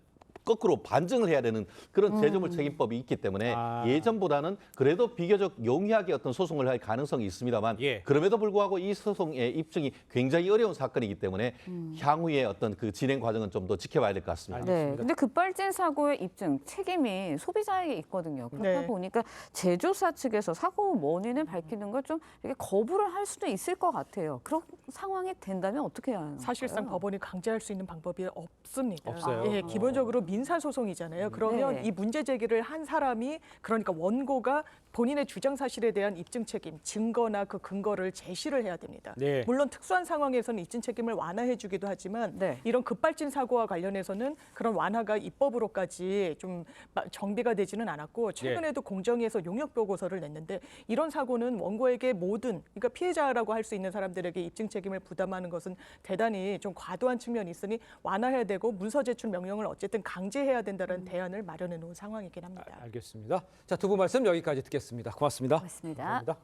거꾸로 반증을 해야 되는 그런 재조물 책임법이 있기 때문에 예전보다는 그래도 비교적 용이하게 어떤 소송을 할 가능성이 있습니다만 예. 그럼에도 불구하고 이 소송의 입증이 굉장히 어려운 사건이기 때문에 향후의 어떤 그 진행 과정은 좀 더 지켜봐야 될 것 같습니다. 네, 근데 급발진 사고의 입증 책임이 소비자에게 있거든요. 그렇다 네. 보니까 제조사 측에서 사고 원인을 밝히는 걸 좀 이렇게 거부를 할 수도 있을 것 같아요. 그런 상황이 된다면 어떻게 해야 하나요? 사실상 법원이 강제할 수 있는 방법이 없습니다. 없어요? 예, 기본적으로 민사소송이잖아요. 그러면 네. 이 문제 제기를 한 사람이 그러니까 원고가 본인의 주장 사실에 대한 입증 책임, 증거나 그 근거를 제시를 해야 됩니다. 네. 물론 특수한 상황에서는 입증 책임을 완화해 주기도 하지만 네. 이런 급발진 사고와 관련해서는 그런 완화가 입법으로까지 좀 정비가 되지는 않았고 최근에도 공정위에서 용역 보고서를 냈는데 이런 사고는 원고에게 모든 그러니까 피해자라고 할 수 있는 사람들에게 입증 책임을 부담하는 것은 대단히 좀 과도한 측면이 있으니 완화해야 되고 문서 제출 명령을 어쨌든 강제해야 된다는 대안을 마련해 놓은 상황이긴 합니다. 알겠습니다. 자, 두 분 말씀 여기까지 듣겠습니다. 알아보겠습니다. 고맙습니다. 고맙습니다. 감사합니다.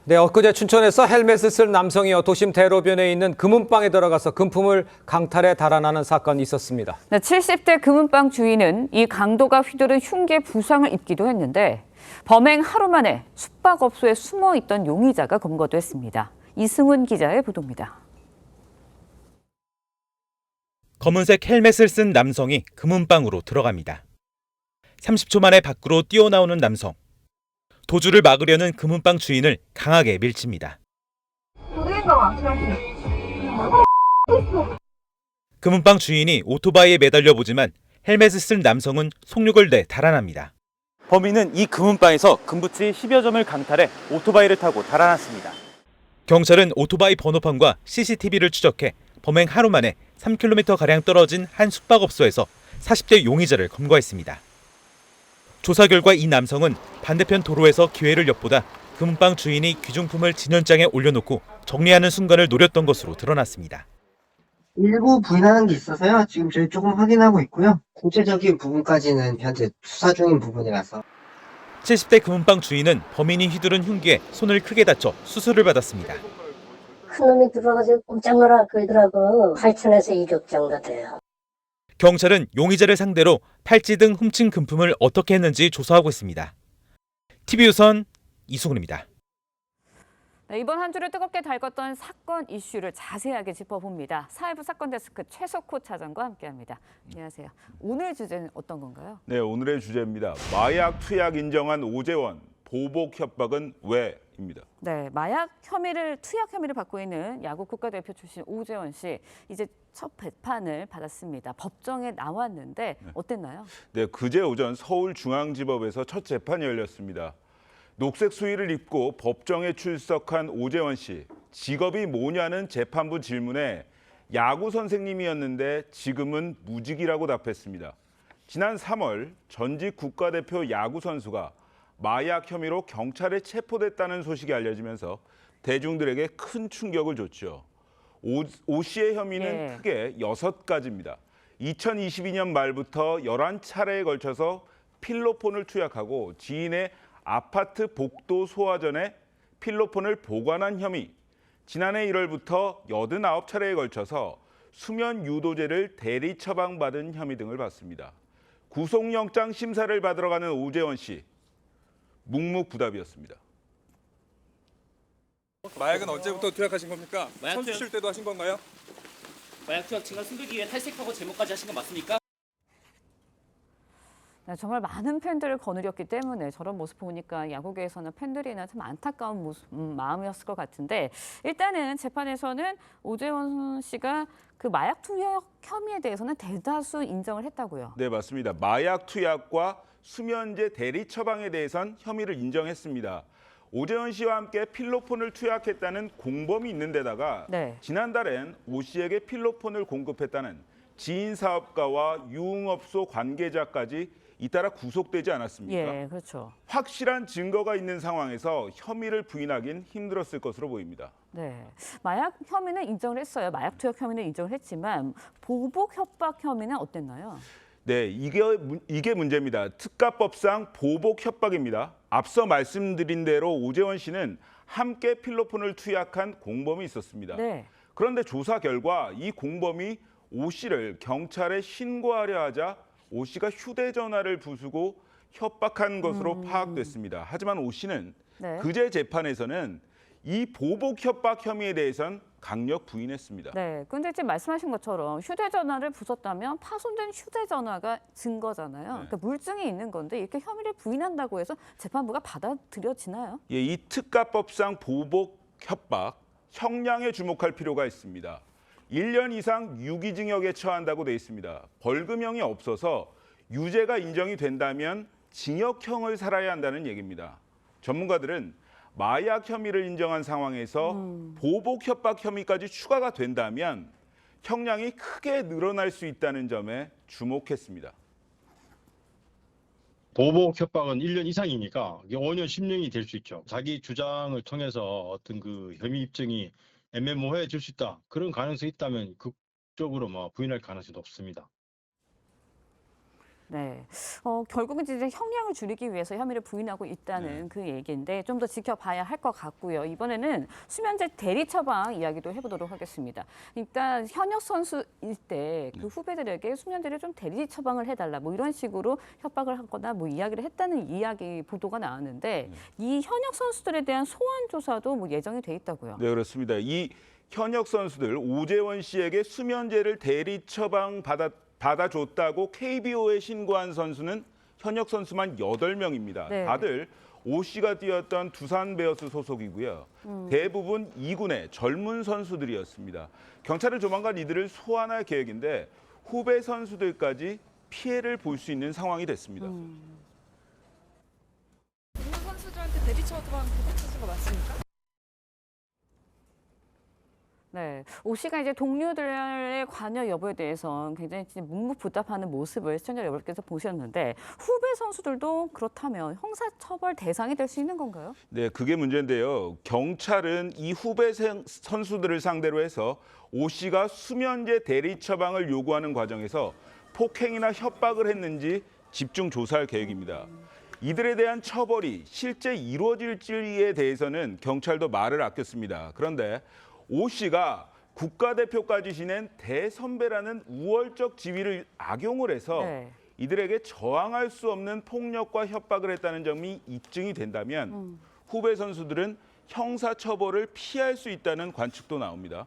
네, 엊그제 춘천에서 헬멧을 쓴 남성이요 도심 대로변에 있는 금은방에 들어가서 금품을 강탈해 달아나는 사건이 있었습니다. 네, 70대 금은방 주인은 이 강도가 휘두른 흉기에 부상을 입기도 했는데 범행 하루 만에 숙박업소에 숨어있던 용의자가 검거됐습니다. 이승훈 기자의 보도입니다. 검은색 헬멧을 쓴 남성이 금은방으로 들어갑니다. 30초 만에 밖으로 뛰어나오는 남성. 도주를 막으려는 금은방 주인을 강하게 밀칩니다. 금은방 주인이 오토바이에 매달려 보지만 헬멧을 쓴 남성은 속력을 내 달아납니다. 범인은 이 금은방에서 금부치 10여 점을 강탈해 오토바이를 타고 달아났습니다. 경찰은 오토바이 번호판과 CCTV를 추적해 범행 하루 만에 3km가량 떨어진 한 숙박업소에서 40대 용의자를 검거했습니다. 조사 결과 이 남성은 반대편 도로에서 기회를 엿보다 금은방 주인이 귀중품을 진연장에 올려놓고 정리하는 순간을 노렸던 것으로 드러났습니다. 일부 부인하는 게 있어서요. 지금 저희 조금 확인하고 있고요. 구체적인 부분까지는 현재 수사 중인 부분이라서. 70대 금은방 주인은 범인이 휘두른 흉기에 손을 크게 다쳐 수술을 받았습니다. 큰놈이 들어가서 꼼짝 놀라 그러더라고. 8천에서 2억 정도 돼요. 경찰은 용의자를 상대로 팔찌 등 훔친 금품을 어떻게 했는지 조사하고 있습니다. TV조선 이승훈입니다. 네, 이번 한 주를 뜨겁게 달궜던 사건 이슈를 자세하게 짚어봅니다. 사회부 사건 데스크 최석호 차장과 함께합니다. 안녕하세요. 오늘 주제는 어떤 건가요? 네, 오늘의 주제입니다. 마약 투약 인정한 오재원, 보복 협박은 왜입니다. 네, 마약 투약 혐의를 받고 있는 야구 국가대표 출신 오재원 씨 이제 첫 재판을 받았습니다. 법정에 나왔는데 어땠나요? 네, 그제 오전 서울중앙지법에서 첫 재판이 열렸습니다. 녹색 수의를 입고 법정에 출석한 오재원 씨. 직업이 뭐냐는 재판부 질문에 야구 선생님이었는데 지금은 무직이라고 답했습니다. 지난 3월 전직 국가대표 야구 선수가 마약 혐의로 경찰에 체포됐다는 소식이 알려지면서 대중들에게 큰 충격을 줬죠. 오 씨의 혐의는 크게 6가지입니다. 2022년 말부터 11차례에 걸쳐서 필로폰을 투약하고 지인의 아파트 복도 소화전에 필로폰을 보관한 혐의, 지난해 1월부터 89차례에 걸쳐서 수면 유도제를 대리 처방받은 혐의 등을 받습니다. 구속영장 심사를 받으러 가는 오재원 씨, 묵묵부답이었습니다. 마약은 언제부터 투약하신 겁니까? 선수 쉴 때도 하신 건가요? 마약 투약 증거 숨기기 위해 탈색하고 제모까지 하신 거 맞습니까? 네, 정말 많은 팬들을 거느렸기 때문에 저런 모습 보니까 야구계에서는 팬들이나 참 안타까운 마음이었을 것 같은데 일단은 재판에서는 오재원 씨가 그 마약 투약 혐의에 대해서는 대다수 인정을 했다고요. 네, 맞습니다. 마약 투약과 수면제 대리 처방에 대해선 혐의를 인정했습니다. 오재원 씨와 함께 필로폰을 투약했다는 공범이 있는 데다가 지난달엔 오 씨에게 필로폰을 공급했다는 지인 사업가와 유흥업소 관계자까지 잇따라 구속되지 않았습니까? 예, 그렇죠. 확실한 증거가 있는 상황에서 혐의를 부인하긴 힘들었을 것으로 보입니다. 네, 마약 혐의는 인정을 했어요. 마약 투약 혐의는 인정을 했지만 보복 협박 혐의는 어땠나요? 네, 이게 문제입니다. 특가법상 보복 협박입니다. 앞서 말씀드린 대로 오재원 씨는 함께 필로폰을 투약한 공범이 있었습니다. 그런데 조사 결과 이 공범이 오 씨를 경찰에 신고하려 하자 오 씨가 휴대전화를 부수고 협박한 것으로 파악됐습니다. 하지만 오 씨는 그제 재판에서는 이 보복 협박 혐의에 대해선 강력 부인했습니다. 네, 근데 지금 말씀하신 것처럼 휴대전화를 부쉈다면 파손된 휴대전화가 증거잖아요. 그러니까 물증이 있는 건데 이렇게 혐의를 부인한다고 해서 재판부가 받아들여지나요? 예, 이 특가법상 보복 협박 형량에 주목할 필요가 있습니다. 1년 이상 유기징역에 처한다고 돼 있습니다. 벌금형이 없어서 유죄가 인정이 된다면 징역형을 살아야 한다는 얘기입니다. 전문가들은 마약 혐의를 인정한 상황에서 보복 협박 혐의까지 추가가 된다면 형량이 크게 늘어날 수 있다는 점에 주목했습니다. 보복 협박은 1년 이상이니까 5년 10년이 될 수 있죠. 자기 주장을 통해서 어떤 그 혐의 입증이 애매모호해질 수 있다. 그런 가능성이 있다면 극적으로 부인할 가능성이 높습니다. 네, 결국은 이제 형량을 줄이기 위해서 혐의를 부인하고 있다는 그 얘기인데 좀 더 지켜봐야 할 것 같고요. 이번에는 수면제 대리 처방 이야기도 해보도록 하겠습니다. 그러니까 현역 선수일 때 그 후배들에게 수면제를 좀 대리 처방을 해달라 뭐 이런 식으로 협박을 하거나 뭐 이야기를 했다는 이야기 보도가 나왔는데 이 현역 선수들에 대한 소환 조사도 뭐 예정이 돼 있다고요. 네, 그렇습니다. 이 현역 선수들 오재원 씨에게 수면제를 대리 처방 받아줬다고 KBO에 신고한 선수는 현역 선수만 8명입니다. 네. 다들 오 씨가 뛰었던 두산 베어스 소속이고요. 대부분 2군의 젊은 선수들이었습니다. 경찰은 조만간 이들을 소환할 계획인데 후배 선수들까지 피해를 볼 수 있는 상황이 됐습니다. 젊은 선수들한테 대리 처방 부탁하신 거 맞습니까? 네, 오 씨가 이제 동료들의 관여 여부에 대해서 굉장히 묵묵부답하는 모습을 시청자 여러분께서 보셨는데 후배 선수들도 그렇다면 형사처벌 대상이 될 수 있는 건가요? 네, 그게 문제인데요. 경찰은 이 후배 선수들을 상대로 해서 오 씨가 수면제 대리 처방을 요구하는 과정에서 폭행이나 협박을 했는지 집중 조사할 계획입니다. 이들에 대한 처벌이 실제 이루어질지에 대해서는 경찰도 말을 아꼈습니다. 그런데 오 씨가 국가대표까지 지낸 대선배라는 우월적 지위를 악용을 해서 이들에게 저항할 수 없는 폭력과 협박을 했다는 점이 입증이 된다면 후배 선수들은 형사처벌을 피할 수 있다는 관측도 나옵니다.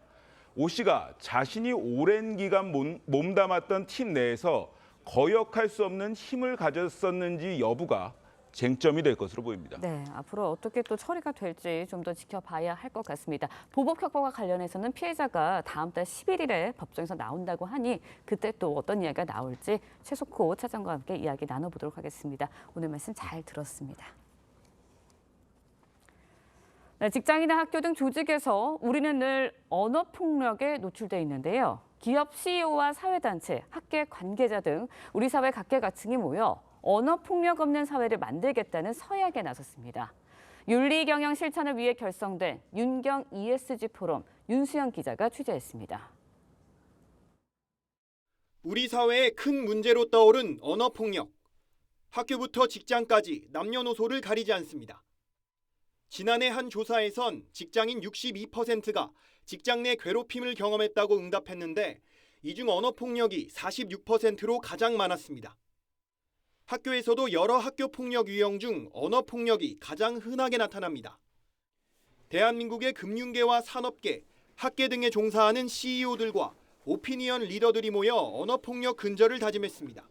오 씨가 자신이 오랜 기간 몸담았던 팀 내에서 거역할 수 없는 힘을 가졌었는지 여부가 쟁점이 될 것으로 보입니다. 네, 앞으로 어떻게 또 처리가 될지 좀 더 지켜봐야 할 것 같습니다. 보복 협박과 관련해서는 피해자가 다음 달 11일에 법정에서 나온다고 하니 그때 또 어떤 이야기가 나올지 최석호 차장과 함께 이야기 나눠보도록 하겠습니다. 오늘 말씀 잘 들었습니다. 네, 직장이나 학교 등 조직에서 우리는 늘 언어폭력에 노출돼 있는데요. 기업 CEO와 사회단체, 학계 관계자 등 우리 사회 각계각층이 모여 언어폭력 없는 사회를 만들겠다는 서약에 나섰습니다. 윤리경영 실천을 위해 결성된 윤경 ESG 포럼 윤수영 기자가 취재했습니다. 우리 사회의 큰 문제로 떠오른 언어폭력. 학교부터 직장까지 남녀노소를 가리지 않습니다. 지난해 한 조사에선 직장인 62%가 직장 내 괴롭힘을 경험했다고 응답했는데 이 중 언어폭력이 46%로 가장 많았습니다. 학교에서도 여러 학교 폭력 유형 중 언어폭력이 가장 흔하게 나타납니다. 대한민국의 금융계와 산업계, 학계 등에 종사하는 CEO들과 오피니언 리더들이 모여 언어폭력 근절을 다짐했습니다.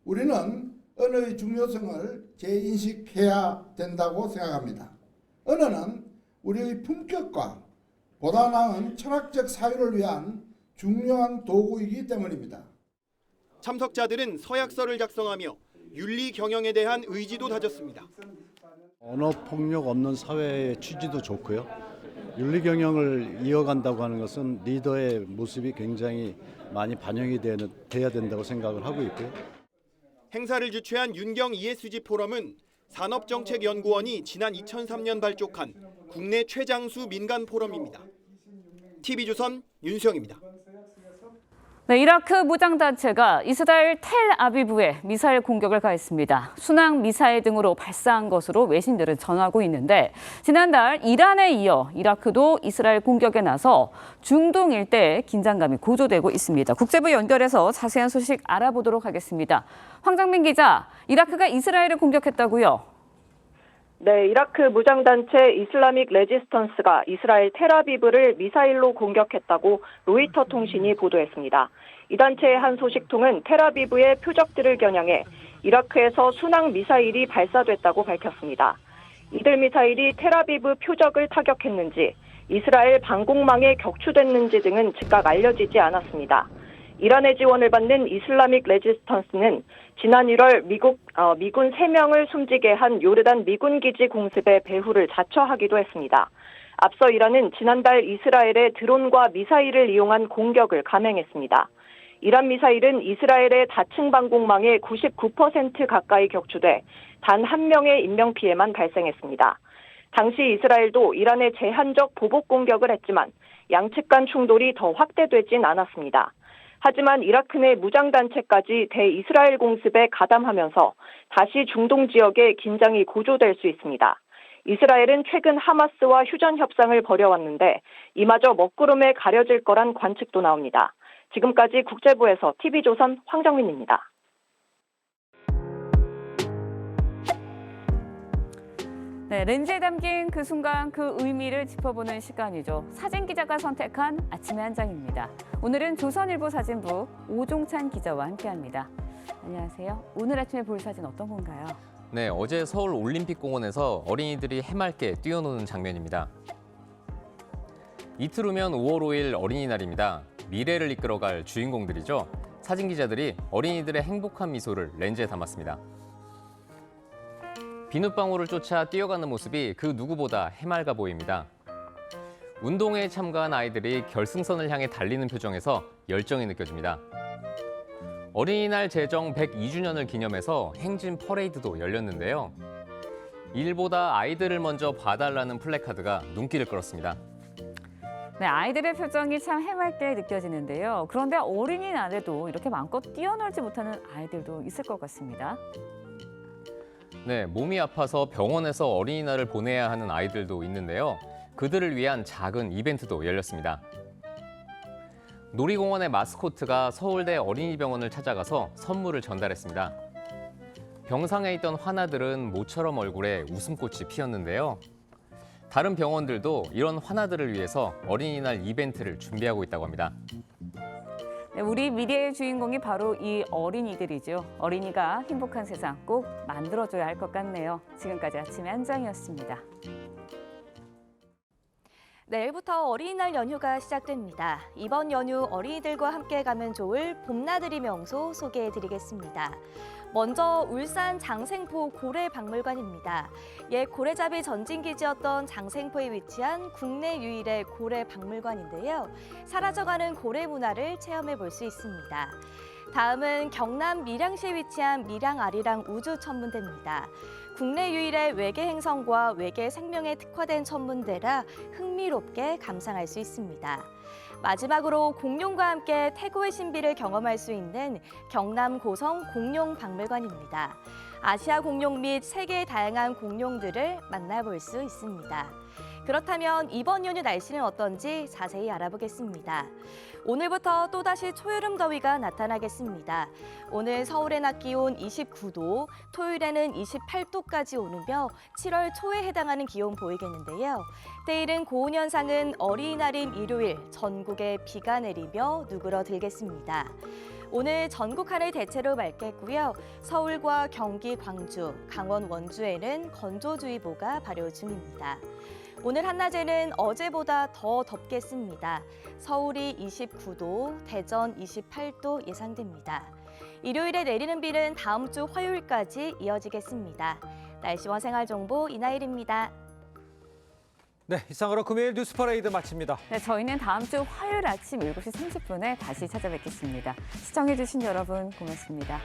우리는 언어의 중요성을 재인식해야 된다고 생각합니다. 언어는 우리의 품격과 보다 나은 철학적 사유를 위한 중요한 도구이기 때문입니다. 참석자들은 서약서를 작성하며 윤리 경영에 대한 의지도 다졌습니다. 언어폭력 없는 사회의 취지도 좋고요. 윤리 경영을 이어간다고 하는 것은 리더의 모습이 굉장히 많이 반영이 돼야 된다고 생각을 하고 있고요. 행사를 주최한 윤경 ESG 포럼은 산업정책연구원이 지난 2003년 발족한 국내 최장수 민간 포럼입니다. TV조선 윤수영입니다. 네, 이라크 무장단체가 이스라엘 텔아비브에 미사일 공격을 가했습니다. 순항 미사일 등으로 발사한 것으로 외신들은 전하고 있는데 지난달 이란에 이어 이라크도 이스라엘 공격에 나서 중동 일대에 긴장감이 고조되고 있습니다. 국제부 연결해서 자세한 소식 알아보도록 하겠습니다. 황정민 기자, 이라크가 이스라엘을 공격했다고요? 네, 이라크 무장단체 이슬라믹 레지스턴스가 이스라엘 텔아비브를 미사일로 공격했다고 로이터 통신이 보도했습니다. 이 단체의 한 소식통은 텔아비브의 표적들을 겨냥해 이라크에서 순항 미사일이 발사됐다고 밝혔습니다. 이들 미사일이 텔아비브 표적을 타격했는지 이스라엘 방공망에 격추됐는지 등은 즉각 알려지지 않았습니다. 이란의 지원을 받는 이슬라믹 레지스턴스는 지난 1월 미군 3명을 숨지게 한 요르단 미군 기지 공습의 배후를 자처하기도 했습니다. 앞서 이란은 지난달 이스라엘의 드론과 미사일을 이용한 공격을 감행했습니다. 이란 미사일은 이스라엘의 다층 방공망에 99% 가까이 격추돼 단 한 명의 인명피해만 발생했습니다. 당시 이스라엘도 이란의 제한적 보복 공격을 했지만 양측 간 충돌이 더 확대되진 않았습니다. 하지만 이라크 내 무장단체까지 대이스라엘 공습에 가담하면서 다시 중동 지역에 긴장이 고조될 수 있습니다. 이스라엘은 최근 하마스와 휴전 협상을 벌여왔는데 이마저 먹구름에 가려질 거란 관측도 나옵니다. 지금까지 국제부에서 TV조선 황정민입니다. 네, 렌즈에 담긴 그 순간 그 의미를 짚어보는 시간이죠. 사진 기자가 선택한 아침의 한 장입니다. 오늘은 조선일보 사진부 오종찬 기자와 함께합니다. 안녕하세요. 오늘 아침에 볼 사진 어떤 건가요? 네, 어제 서울 올림픽공원에서 어린이들이 해맑게 뛰어노는 장면입니다. 이틀 후면 5월 5일 어린이날입니다. 미래를 이끌어갈 주인공들이죠. 사진 기자들이 어린이들의 행복한 미소를 렌즈에 담았습니다. 비눗방울을 쫓아 뛰어가는 모습이 그 누구보다 해맑아 보입니다. 운동회에 참가한 아이들이 결승선을 향해 달리는 표정에서 열정이 느껴집니다. 어린이날 제정 102주년을 기념해서 행진 퍼레이드도 열렸는데요. 일보다 아이들을 먼저 봐달라는 플래카드가 눈길을 끌었습니다. 네, 아이들의 표정이 참 해맑게 느껴지는데요. 그런데 어린이날에도 이렇게 마음껏 뛰어놀지 못하는 아이들도 있을 것 같습니다. 네, 몸이 아파서 병원에서 어린이날을 보내야 하는 아이들도 있는데요. 그들을 위한 작은 이벤트도 열렸습니다. 놀이공원의 마스코트가 서울대 어린이병원을 찾아가서 선물을 전달했습니다. 병상에 있던 환아들은 모처럼 얼굴에 웃음꽃이 피었는데요. 다른 병원들도 이런 환아들을 위해서 어린이날 이벤트를 준비하고 있다고 합니다. 네, 우리 미래의 주인공이 바로 이 어린이들이죠. 어린이가 행복한 세상 꼭 만들어줘야 할 것 같네요. 지금까지 아침의 한 장이었습니다. 내일부터 어린이날 연휴가 시작됩니다. 이번 연휴 어린이들과 함께 가면 좋을 봄나들이 명소 소개해드리겠습니다. 먼저 울산 장생포 고래박물관입니다. 옛 고래잡이 전진기지였던 장생포에 위치한 국내 유일의 고래박물관인데요. 사라져가는 고래 문화를 체험해 볼 수 있습니다. 다음은 경남 밀양시에 위치한 밀양아리랑 우주천문대입니다. 국내 유일의 외계 행성과 외계 생명에 특화된 천문대라 흥미롭게 감상할 수 있습니다. 마지막으로 공룡과 함께 태고의 신비를 경험할 수 있는 경남 고성 공룡박물관입니다. 아시아 공룡 및 세계의 다양한 공룡들을 만나볼 수 있습니다. 그렇다면 이번 연휴 날씨는 어떤지 자세히 알아보겠습니다. 오늘부터 또다시 초여름 더위가 나타나겠습니다. 오늘 서울의 낮 기온 29도, 토요일에는 28도까지 오르며 7월 초에 해당하는 기온 보이겠는데요. 때이른 고온 현상은 어린이날인 일요일 전국에 비가 내리며 누그러들겠습니다. 오늘 전국 하늘 대체로 맑겠고요. 서울과 경기, 광주, 강원, 원주에는 건조주의보가 발효 중입니다. 오늘 한낮에는 어제보다 더 덥겠습니다. 서울이 29도, 대전 28도 예상됩니다. 일요일에 내리는 비는 다음 주 화요일까지 이어지겠습니다. 날씨와 생활정보 이나일입니다. 네, 이상으로 금요일 뉴스 퍼레이드 마칩니다. 네, 저희는 다음 주 화요일 아침 7시 30분에 다시 찾아뵙겠습니다. 시청해주신 여러분 고맙습니다.